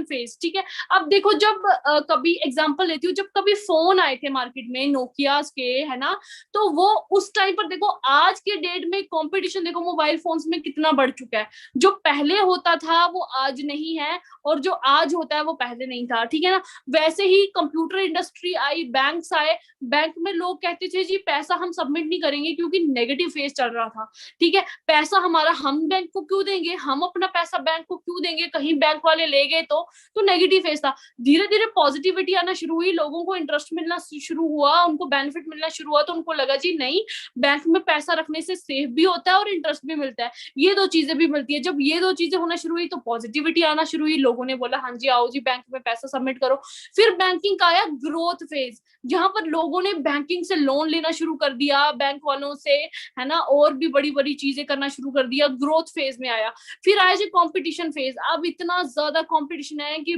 phase, ठीक है। अब देखो, जब कभी एग्जाम्पल लेती हूँ, जब कभी फोन आए थे मार्केट में नोकिया के, है ना, तो वो उस टाइम पर देखो, आज के डेट में कंपटीशन देखो मोबाइल फोन्स में कितना बढ़ चुका है। जो पहले होता था वो आज नहीं है, और जो आज होता है वो पहले नहीं था, ठीक है ना। वैसे ही कंप्यूटर इंडस्ट्री आई, बैंक्स आए, बैंक में लोग कहते थे जी पैसा हम सबमिट नहीं करेंगे क्योंकि नेगेटिव फेज चल रहा था, ठीक है, पैसा हमारा हम बैंक को क्यों देंगे, हम अपना पैसा बैंक को क्यों देंगे, कहीं बैंक वाले ले गए तो नेगेटिव फेज था। धीरे धीरे पॉजिटिविटी आना शुरू हुई, लोगों को इंटरेस्ट मिलना शुरू हुआ, उनको बेनिफिट मिलना शुरू हुआ, तो उनको लगा जी नहीं, बैंक में पैसा रखने से सेफ भी होता है और इंटरेस्ट भी मिलता है, ये दो चीजें भी मिलती है। जब ये दो चीजें होना शुरू हुई तो पॉजिटिविटी आना शुरू हुई, लोगों ने बोला हाँ जी आओ जी बैंक में पैसा सबमिट करो। फिर बैंकिंग का आया ग्रोथ फेज, जहां पर लोगों ने बैंकिंग से लोन लेना शुरू कर दिया बैंक वालों से, है ना, और भी बड़ी बड़ी चीजें करना शुरू कर दिया, ग्रोथ फेज में आया। फिर आया जी कॉम्पिटिशन फेज, अब इतना ज्यादा कॉम्पिटिशन है कि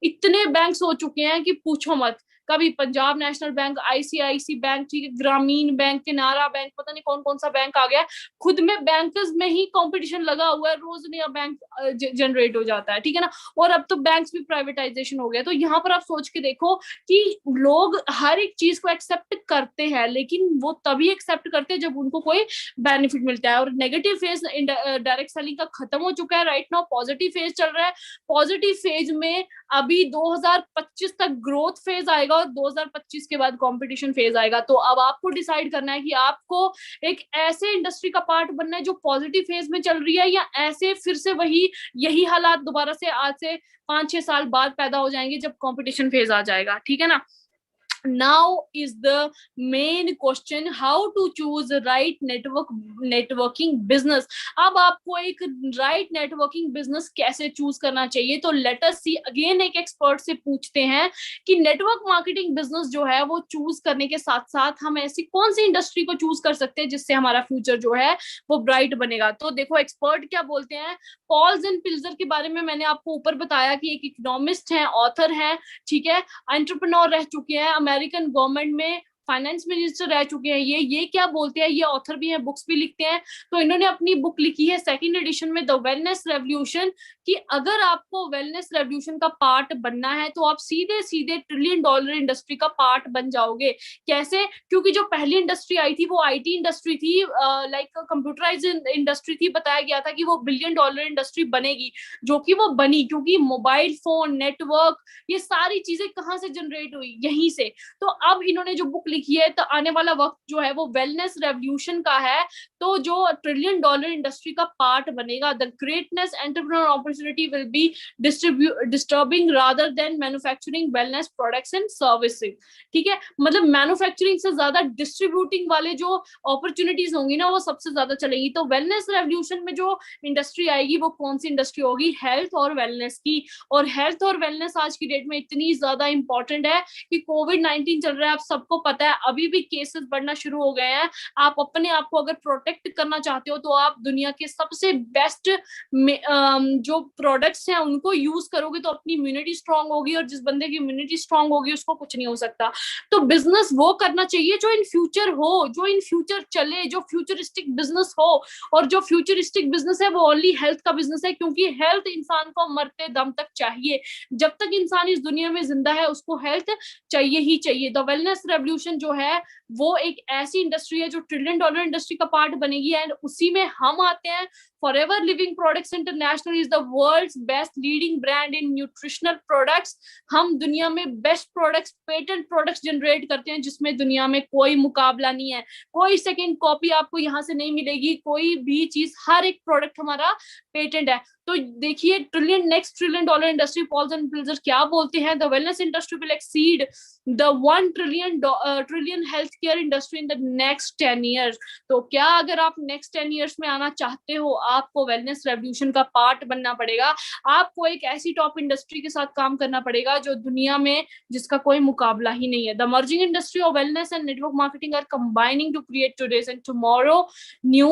इतने बैंक्स हो चुके हैं कि पूछो मत। कभी Punjab National Bank, ICIC bank, ठीक है, ग्रामीण बैंक, केनरा बैंक, पता नहीं कौन कौन सा बैंक आ गया, खुद में बैंकर्स में ही कंपटीशन लगा हुआ है, रोज नया बैंक जनरेट हो जाता है, ठीक है ना। और अब तो बैंक्स भी प्राइवेटाइजेशन हो गया। तो यहाँ पर आप सोच के देखो कि लोग हर एक चीज को एक्सेप्ट करते हैं, लेकिन वो तभी एक्सेप्ट करते हैं जब उनको कोई बेनिफिट मिलता है। और नेगेटिव फेज डायरेक्ट सेलिंग का खत्म हो चुका है, राइट नाउ पॉजिटिव फेज चल रहा है। पॉजिटिव फेज में अभी 2025 तक ग्रोथ फेज आएगा और 2025 के बाद कंपटीशन फेज आएगा। तो अब आपको डिसाइड करना है कि आपको एक ऐसे इंडस्ट्री का पार्ट बनना है जो पॉजिटिव फेज में चल रही है, या ऐसे फिर से यही हालात दोबारा से आज से 5-6 साल बाद पैदा हो जाएंगे जब कंपटीशन फेज आ जाएगा, ठीक है ना। Now is the main question, how to choose right networking business। अब आपको एक right networking business कैसे चूज करना चाहिए, तो let us see again, एक एक्सपर्ट से पूछते हैं कि नेटवर्क मार्केटिंग बिजनेस जो है वो चूज करने के साथ साथ हम ऐसी कौन सी इंडस्ट्री को चूज कर सकते हैं जिससे हमारा फ्यूचर जो है वो ब्राइट बनेगा। तो देखो एक्सपर्ट क्या बोलते हैं। पॉल्स एंड पिल्जर के बारे में मैंने आपको ऊपर बताया कि एक इकोनॉमिस्ट हैं, ऑथर हैं, ठीक है, एंटरप्रेन्योर रह चुके हैं, अमेरिकन गवर्नमेंट में फाइनेंस मिनिस्टर रह चुके हैं। ये क्या बोलते हैं, ये ऑथर भी हैं, बुक्स भी लिखते हैं। तो इन्होंने अपनी बुक लिखी है 2nd एडिशन में, द वेलनेस रेवोल्यूशन, कि अगर आपको वेलनेस रेवोल्यूशन का पार्ट बनना है तो आप सीधे सीधे $1 ट्रिलियन इंडस्ट्री का पार्ट बन जाओगे। कैसे? क्योंकि जो पहली इंडस्ट्री आई थी वो आईटी इंडस्ट्री थी, लाइक कंप्यूटराइज इंडस्ट्री थी। बताया गया था कि वो $1 बिलियन इंडस्ट्री बनेगी, जो कि वो बनी, क्योंकि मोबाइल फोन, नेटवर्क, ये सारी चीजें कहाँ से जनरेट हुई, यहीं से। तो अब इन्होंने जो बुक लिखी है, तो आने वाला वक्त जो है वो वेलनेस रेवोल्यूशन का है, तो जो $1 ट्रिलियन इंडस्ट्री का पार्ट बनेगा। The greatness entrepreneur opportunity will be disturbing rather than manufacturing wellness products and services. ठीक है, मतलब मैन्युफैक्चरिंग से ज्यादा डिस्ट्रीब्यूटिंग वाले जो अपॉर्चुनिटीज होंगी ना, वो सबसे ज्यादा चलेगी। तो वेलनेस रेवोल्यूशन में जो इंडस्ट्री आएगी वो कौन सी इंडस्ट्री होगी? हेल्थ और वेलनेस की। और हेल्थ और वेलनेस आज की डेट में इतनी ज्यादा इंपॉर्टेंट है कि कोविड-19 चल रहा है, आप सबको पता है, अभी भी केसेस बढ़ना शुरू हो गए हैं। आप अपने आप को अगर प्रोटेक्ट करना चाहते हो तो आप दुनिया के सबसे बेस्ट जो प्रोडक्ट्स हैं उनको यूज करोगे तो अपनी इम्यूनिटी स्ट्रांग होगी, और जिस बंदे की इम्यूनिटी स्ट्रांग होगी उसको कुछ नहीं हो सकता। तो बिजनेस वो करना चाहिए जो इन फ्यूचर हो, जो इन फ्यूचर चले, जो फ्यूचरिस्टिक बिजनेस हो। और जो फ्यूचरिस्टिक बिजनेस है वो ओनली हेल्थ का बिजनेस है, क्योंकि हेल्थ इंसान को मरते दम तक चाहिए। जब तक इंसान इस दुनिया में जिंदा है उसको हेल्थ चाहिए ही चाहिए। द वेलनेस रेवोल्यूशन जो है वो एक ऐसी इंडस्ट्री है जो $1 ट्रिलियन इंडस्ट्री का पार्ट बनेगी, एंड उसी में हम आते हैं। Forever Living Products International is the world's best leading brand in nutritional products. हम दुनिया में best products, patent products generate करते हैं जिसमें दुनिया में कोई मुकाबला नहीं है। कोई सेकंड कॉपी आपको यहाँ से नहीं मिलेगी, कोई भी चीज, हर एक प्रोडक्ट हमारा पेटेंट है। तो देखिए next $1 trillion industry, Paul's and Pilzer क्या बोलते हैं? The wellness industry will exceed the $1 trillion health care industry in the next 10 years। तो क्या अगर आप नेक्स्ट 10 years में आना चाहते हो, आपको वेलनेस रेवोल्यूशन का पार्ट बनना पड़ेगा। आपको एक ऐसी टॉप इंडस्ट्री के साथ काम करना पड़ेगा जो दुनिया में जिसका कोई मुकाबला ही नहीं है। The merging industry of wellness and network marketing are combining to create today's and tomorrow new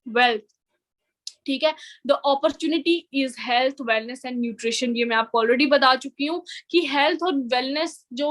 wealth. ठीक है, the opportunity is health, wellness and nutrition. ये मैं आपको ऑलरेडी बता चुकी हूँ कि हेल्थ और वेलनेस जो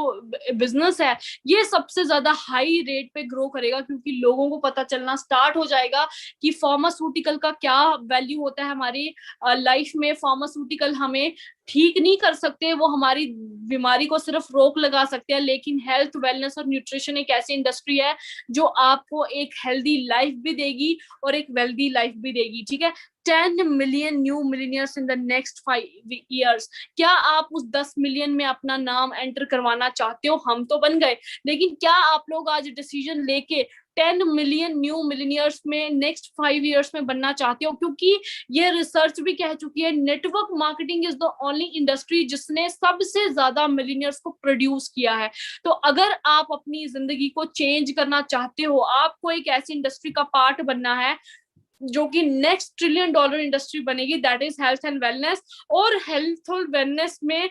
बिजनेस है ये सबसे ज्यादा हाई रेट पे ग्रो करेगा, क्योंकि लोगों को पता चलना स्टार्ट हो जाएगा कि फार्मास्यूटिकल का क्या वैल्यू होता है हमारी लाइफ में। फार्मास्यूटिकल हमें ठीक नहीं कर सकते, वो हमारी बीमारी को सिर्फ रोक लगा सकते हैं, लेकिन हेल्थ, वेलनेस और न्यूट्रिशन एक ऐसी इंडस्ट्री है जो आपको एक हेल्दी लाइफ भी देगी और एक वेल्दी लाइफ भी देगी। ठीक है, 10 million new millionaires in the next 5 years। क्या आप उस 10 मिलियन में अपना नाम एंटर करवाना चाहते हो? हम तो बन गए, लेकिन क्या आप लोग आज डिसीजन लेके 10 मिलियन न्यू मिलीनियर्स में नेक्स्ट 5 years में बनना चाहते हो? क्योंकि ये रिसर्च भी कह चुकी है, network marketing is the only industry जिसने सबसे ज्यादा मिलीनियर्स को प्रोड्यूस किया है। तो अगर आप अपनी जिंदगी को चेंज करना चाहते हो, आपको एक ऐसी इंडस्ट्री का पार्ट बनना है जो कि नेक्स्ट $1 ट्रिलियन इंडस्ट्री बनेगी, that is health and wellness. और हेल्थ और वेलनेस में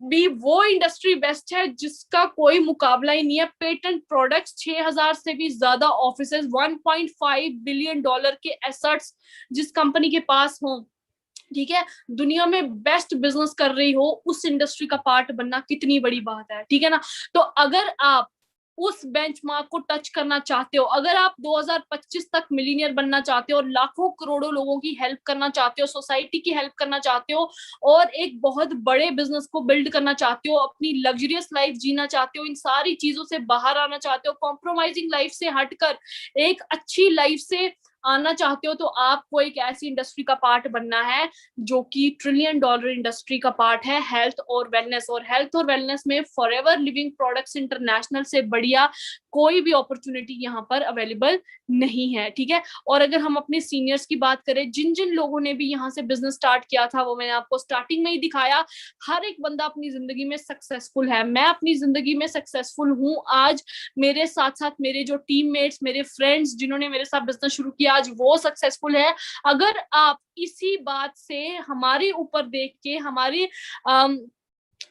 भी वो इंडस्ट्री बेस्ट है जिसका कोई मुकाबला ही नहीं है। पेटेंट प्रोडक्ट्स, 6000 से भी ज्यादा ऑफिसेज, $1.5 बिलियन के एसेट्स जिस कंपनी के पास हो, ठीक है, दुनिया में बेस्ट बिजनेस कर रही हो, उस इंडस्ट्री का पार्ट बनना कितनी बड़ी बात है। ठीक है ना? तो अगर आप उस बेंचमार्क को टच करना चाहते हो, अगर आप 2025 तक मिलीनियर बनना चाहते हो और लाखों करोड़ों लोगों की हेल्प करना चाहते हो, सोसाइटी की हेल्प करना चाहते हो और एक बहुत बड़े बिजनेस को बिल्ड करना चाहते हो, अपनी लग्जरियस लाइफ जीना चाहते हो, इन सारी चीजों से बाहर आना चाहते हो, कॉम्प्रोमाइजिंग लाइफ से हटकर एक अच्छी लाइफ से आना चाहते हो, तो आपको एक ऐसी इंडस्ट्री का पार्ट बनना है जो कि $1 ट्रिलियन इंडस्ट्री का पार्ट है, हेल्थ और वेलनेस। और हेल्थ और वेलनेस में फॉरएवर लिविंग प्रोडक्ट्स इंटरनेशनल से बढ़िया कोई भी अपॉर्चुनिटी यहाँ पर अवेलेबल नहीं है। ठीक है, और अगर हम अपने सीनियर्स की बात करें, जिन जिन लोगों ने भी यहाँ से बिजनेस स्टार्ट किया था, वो मैंने आपको स्टार्टिंग में ही दिखाया, हर एक बंदा अपनी जिंदगी में सक्सेसफुल है। मैं अपनी जिंदगी में सक्सेसफुल हूँ। आज मेरे साथ साथ मेरे जो टीममेट्स, मेरे फ्रेंड्स जिन्होंने मेरे साथ बिजनेस शुरू किया, आज वो सक्सेसफुल है। अगर आप इसी बात से हमारे ऊपर देख के,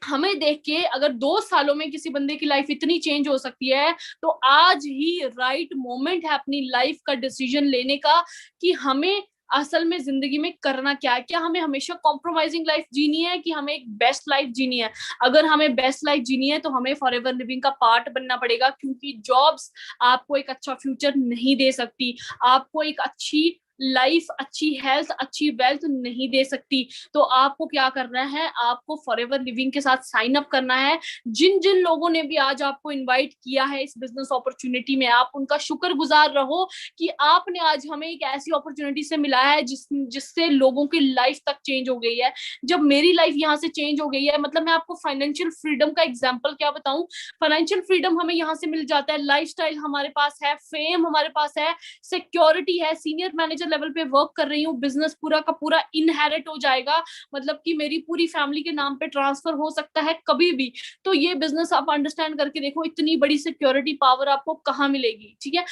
हमें देख के अगर 2 सालों में किसी बंदे की लाइफ इतनी चेंज हो सकती है, तो आज ही राइट मोमेंट है अपनी लाइफ का डिसीजन लेने का कि हमें असल में जिंदगी में करना क्या है। क्या हमें हमेशा कॉम्प्रोमाइजिंग लाइफ जीनी है कि हमें एक बेस्ट लाइफ जीनी है? अगर हमें बेस्ट लाइफ जीनी है तो हमें फॉरएवर लिविंग का पार्ट बनना पड़ेगा, क्योंकि जॉब्स आपको एक अच्छा फ्यूचर नहीं दे सकती, आपको एक अच्छी लाइफ, अच्छी हेल्थ, अच्छी वेल्थ नहीं दे सकती। तो आपको क्या करना है, आपको फॉरएवर लिविंग के साथ साइन अप करना है। जिन जिन लोगों ने भी आज आपको इनवाइट किया है इस बिजनेस अपॉर्चुनिटी में, आप उनका शुक्रगुजार रहो कि आपने आज हमें एक ऐसी अपॉर्चुनिटी से मिला है जिससे लोगों की लाइफ तक चेंज हो गई है। जब मेरी लाइफ यहाँ से चेंज हो गई है, मतलब मैं आपको फाइनेंशियल फ्रीडम का एग्जांपल क्या बताऊं। फाइनेंशियल फ्रीडम हमें यहाँ से मिल जाता है, लाइफस्टाइल हमारे पास है, फेम हमारे पास है, सिक्योरिटी है, सीनियर मैनेजर लेवल पे वर्क कर रही हूँ, बिजनेस पूरा का पूरा इनहेरिट हो जाएगा, मतलब कि मेरी पूरी फैमिली के नाम पे ट्रांसफर हो सकता है कभी भी। तो ये बिजनेस आप अंडरस्टैंड करके देखो, इतनी बड़ी सिक्योरिटी पावर आपको कहाँ मिलेगी, ठीक है।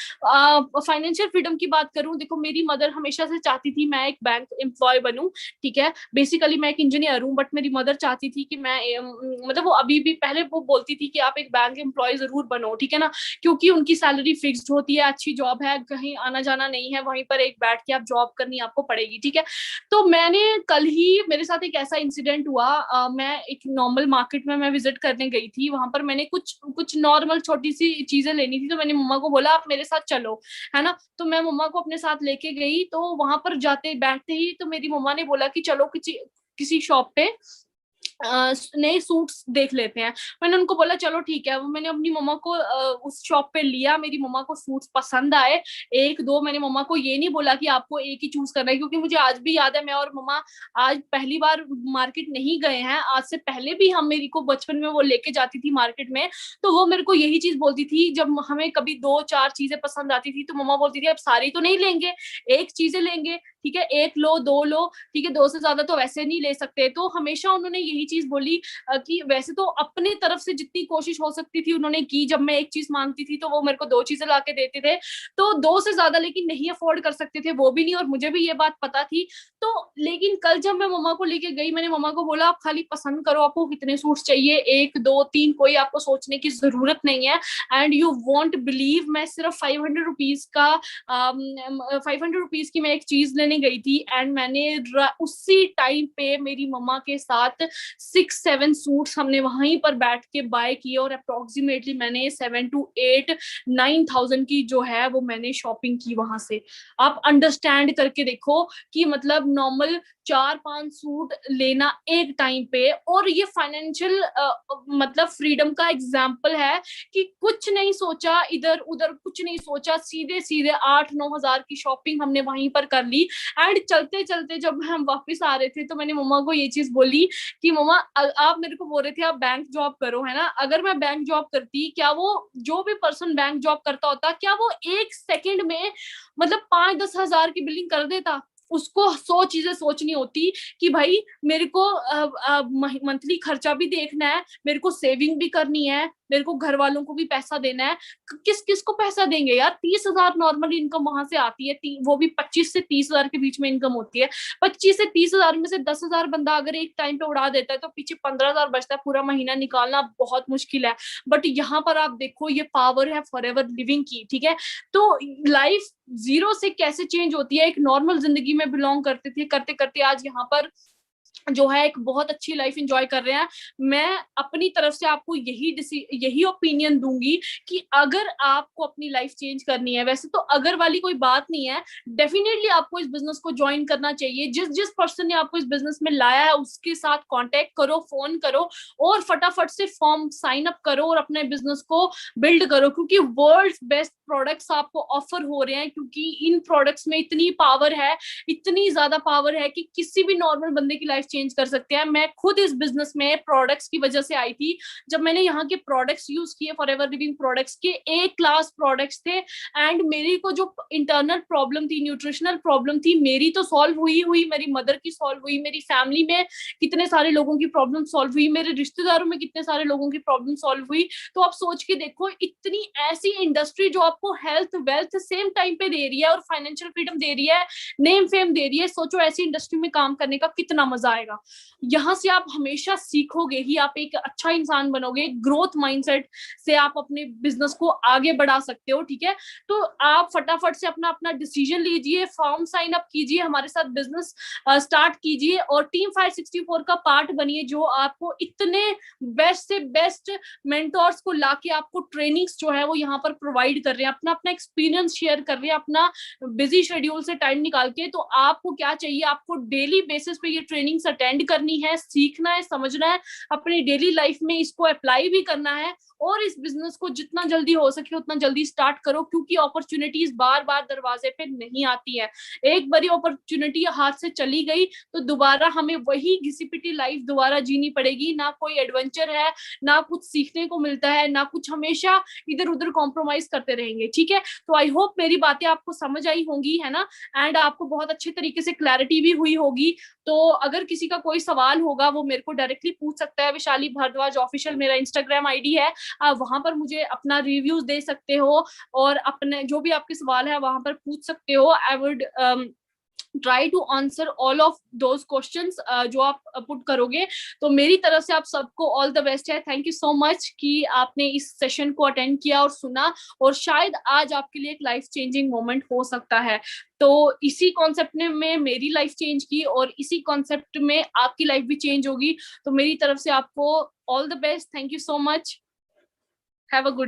फाइनेंशियल फ्रीडम की बात करूं, देखो मेरी मदर हमेशा से चाहती थी मैं एक बैंक एम्प्लॉय बनूं, ठीक है। बेसिकली मैं एक इंजीनियर हूं, बट मेरी मदर चाहती थी कि मैं मतलब वो अभी भी, पहले वो बोलती थी कि आप एक बैंक एम्प्लॉय जरूर बनो, ठीक है ना, क्योंकि उनकी सैलरी फिक्स्ड होती है, अच्छी जॉब है, कहीं आना जाना नहीं है, वहीं पर एक बैठ के आप जॉब करनी आपको पड़ेगी, ठीक है। तो मैंने कल ही, मेरे साथ एक ऐसा इंसिडेंट हुआ, मैं एक नॉर्मल मार्केट में मैं विजिट करने गई थी, वहां पर मैंने कुछ कुछ नॉर्मल छोटी सी चीजें लेनी थी, तो मैंने मम्मा को बोला आप मेरे साथ चलो, है ना। तो मैं मम्मा को अपने साथ लेके गई, तो वहां पर जाते बैठते ही तो मेरी मम्मा ने बोला कि चलो किसी किसी शॉप पे नए सूट्स देख लेते हैं। मैंने उनको बोला चलो ठीक है, वो मैंने अपनी मम्मा को उस शॉप पे लिया, मेरी मम्मा को सूट्स पसंद आए, एक दो। मैंने मम्मा को ये नहीं बोला कि आपको एक ही चूज करना है, क्योंकि मुझे आज भी याद है, मैं और मम्मा आज पहली बार मार्केट नहीं गए हैं, आज से पहले भी हम, मेरी को बचपन में वो लेके जाती थी मार्केट में, तो वो मेरे को यही चीज बोलती थी, जब हमें कभी दो चार चीजें पसंद आती थी तो मम्मा बोलती थी अब सारी तो नहीं लेंगे, एक चीजें लेंगे, ठीक है, एक लो दो लो, ठीक है, दो से ज्यादा तो वैसे नहीं ले सकते। तो हमेशा उन्होंने यही चीज बोली कि वैसे तो अपनी तरफ से जितनी कोशिश हो सकती थी उन्होंने की, जब मैं एक चीज मांगती थी तो वो मेरे को दो चीजें ला के देते थे, तो दो से ज्यादा लेकिन नहीं अफोर्ड कर सकते थे वो भी नहीं, और मुझे भी ये बात पता थी। तो लेकिन कल जब मैं मम्मा को लेके गई, मैंने मम्मा को बोला आप खाली पसंद करो, आपको कितने सूट चाहिए, एक दो तीन, कोई आपको सोचने की जरूरत नहीं है। एंड यू वॉन्ट बिलीव, मैं सिर्फ 500 रुपीज का 500 रुपीज की मैं एक चीज लेने गई थी, एंड मैंने उसी टाइम पे मेरी मम्मा के साथ 6-7 सूट्स हमने वहीं पर बैठ के बाय किए, और अप्रोक्सीमेटली मैंने 7 to 8-9 thousand की जो है वो मैंने शॉपिंग की वहां से। आप अंडरस्टैंड करके देखो कि मतलब नॉर्मल 4-5 सूट लेना एक टाइम पे, और ये फाइनेंशियल मतलब फ्रीडम का एग्जाम्पल है कि कुछ नहीं सोचा, इधर उधर कुछ नहीं सोचा, सीधे सीधे 8-9 हजार की शॉपिंग हमने वहीं पर कर ली। एंड चलते चलते जब हम वापस आ रहे थे तो मैंने मम्मा को ये चीज बोली कि मम्मा आप मेरे को बोल रहे थे आप बैंक जॉब करो, है ना, अगर मैं बैंक जॉब करती, क्या वो जो भी पर्सन बैंक जॉब करता होता, क्या वो एक सेकंड में मतलब 5-10 हजार की बिलिंग कर देता? उसको 100 चीजें सोचनी होती कि भाई मेरे को मंथली खर्चा भी देखना है, मेरे को सेविंग भी करनी है, मेरे को घर वालों को भी पैसा देना है। किस किस को पैसा देंगे यार? 30 हजार नॉर्मल इनकम वहां से आती है, वो भी 25 से 30 हजार के बीच में इनकम होती है। 25 से 30 हजार में से 10 हजार बंदा अगर एक टाइम पे उड़ा देता है तो पीछे 15 हजार बचता है, पूरा महीना निकालना बहुत मुश्किल है। बट यहाँ पर आप देखो ये पावर है फॉरएवर लिविंग की, ठीक है। तो लाइफ जीरो से कैसे चेंज होती है, एक नॉर्मल जिंदगी में बिलोंग करते थे, करते करते आज यहाँ पर जो है एक बहुत अच्छी लाइफ एंजॉय कर रहे हैं। मैं अपनी तरफ से आपको यही ओपिनियन दूंगी कि अगर आपको अपनी लाइफ चेंज करनी है, वैसे तो अगर वाली कोई बात नहीं है, डेफिनेटली आपको इस बिजनेस को ज्वाइन करना चाहिए। जिस जिस पर्सन ने आपको इस बिजनेस में लाया है उसके साथ कांटेक्ट करो, फोन करो, और फटाफट से फॉर्म साइन अप करो और अपने बिजनेस को बिल्ड करो, क्योंकि वर्ल्ड बेस्ट प्रोडक्ट्स आपको ऑफर हो रहे हैं, क्योंकि इन प्रोडक्ट्स में इतनी पावर है, इतनी ज्यादा पावर है कि किसी भी नॉर्मल बंदे की लाइफ चेंज कर सकते हैं। मैं खुद इस बिजनेस में प्रोडक्ट्स की वजह से आई थी। जब मैंने यहाँ के प्रोडक्ट्स यूज किए, फॉरएवर लिविंग प्रोडक्ट्स के ए क्लास प्रोडक्ट्स थे, एंड मेरी को जो इंटरनल प्रॉब्लम थी, न्यूट्रिशनल प्रॉब्लम थी, मेरी तो सॉल्व हुई, मेरी मदर की सॉल्व हुई, मेरी फैमिली में कितने सारे लोगों की प्रॉब्लम सॉल्व हुई, मेरे रिश्तेदारों में कितने सारे लोगों की प्रॉब्लम सॉल्व हुई। तो आप सोच के देखो, इतनी ऐसी इंडस्ट्री जो आपको हेल्थ वेल्थ सेम टाइम पे दे रही है और फाइनेंशियल फ्रीडम दे रही है, नेम फेम दे रही है, सोचो ऐसी इंडस्ट्री में काम करने का कितना मजा मजा आएगा। यहाँ से आप हमेशा सीखोगे ही, आप एक अच्छा इंसान बनोगे, ग्रोथ माइंडसेट से आप अपने बिजनेस को आगे बढ़ा सकते हो, ठीक है। तो आप फटाफट से अपना अपना डिसीजन लीजिए, फॉर्म साइन अप कीजिए, हमारे साथ बिजनेस स्टार्ट कीजिए और टीम 564 का पार्ट बनिए, जो आपको इतने बेस्ट से बेस्ट मेंटोर्स को लाके आपको ट्रेनिंग्स जो है वो यहाँ पर प्रोवाइड कर रहे हैं, अपना अपना एक्सपीरियंस शेयर कर रहे हैं, अपना बिजी शेड्यूल से टाइम निकाल के। तो आपको क्या चाहिए, आपको डेली बेसिस पे ये ट्रेनिंग्स अटेंड करनी है, सीखना है, समझना है, अपनी डेली लाइफ में इसको अप्लाई भी करना है और इस बिजनेस को जितना जल्दी हो सके उतना जल्दी स्टार्ट करो, क्योंकि अपॉर्चुनिटीज बार बार दरवाजे पे नहीं आती है। एक बारी अपॉर्चुनिटी हाथ से चली गई तो दोबारा हमें वही घिसी पिटी लाइफ दोबारा जीनी पड़ेगी, ना कोई एडवेंचर है, ना कुछ सीखने को मिलता है, ना कुछ, हमेशा इधर उधर कॉम्प्रोमाइज करते रहेंगे, ठीक है। तो आई होप मेरी बातें आपको समझ आई होंगी, है ना, एंड आपको बहुत अच्छे तरीके से क्लैरिटी भी हुई होगी। तो अगर किसी का कोई सवाल होगा वो मेरे को डायरेक्टली पूछ सकता है, वैशाली भारद्वाज ऑफिशियल मेरा इंस्टाग्राम आईडी है, आप वहां पर मुझे अपना रिव्यूज दे सकते हो और अपने जो भी आपके सवाल है वहां पर पूछ सकते हो। I would try to answer all of those questions जो आप पुट करोगे। तो मेरी तरफ से आप सबको ऑल द बेस्ट है। थैंक यू सो मच कि आपने इस सेशन को अटेंड किया और सुना, और शायद आज आपके लिए एक लाइफ चेंजिंग मोमेंट हो सकता है। तो इसी कॉन्सेप्ट ने में मेरी लाइफ चेंज की और इसी कॉन्सेप्ट में आपकी लाइफ भी चेंज होगी। तो मेरी तरफ से आपको all the best, thank you so much, have a good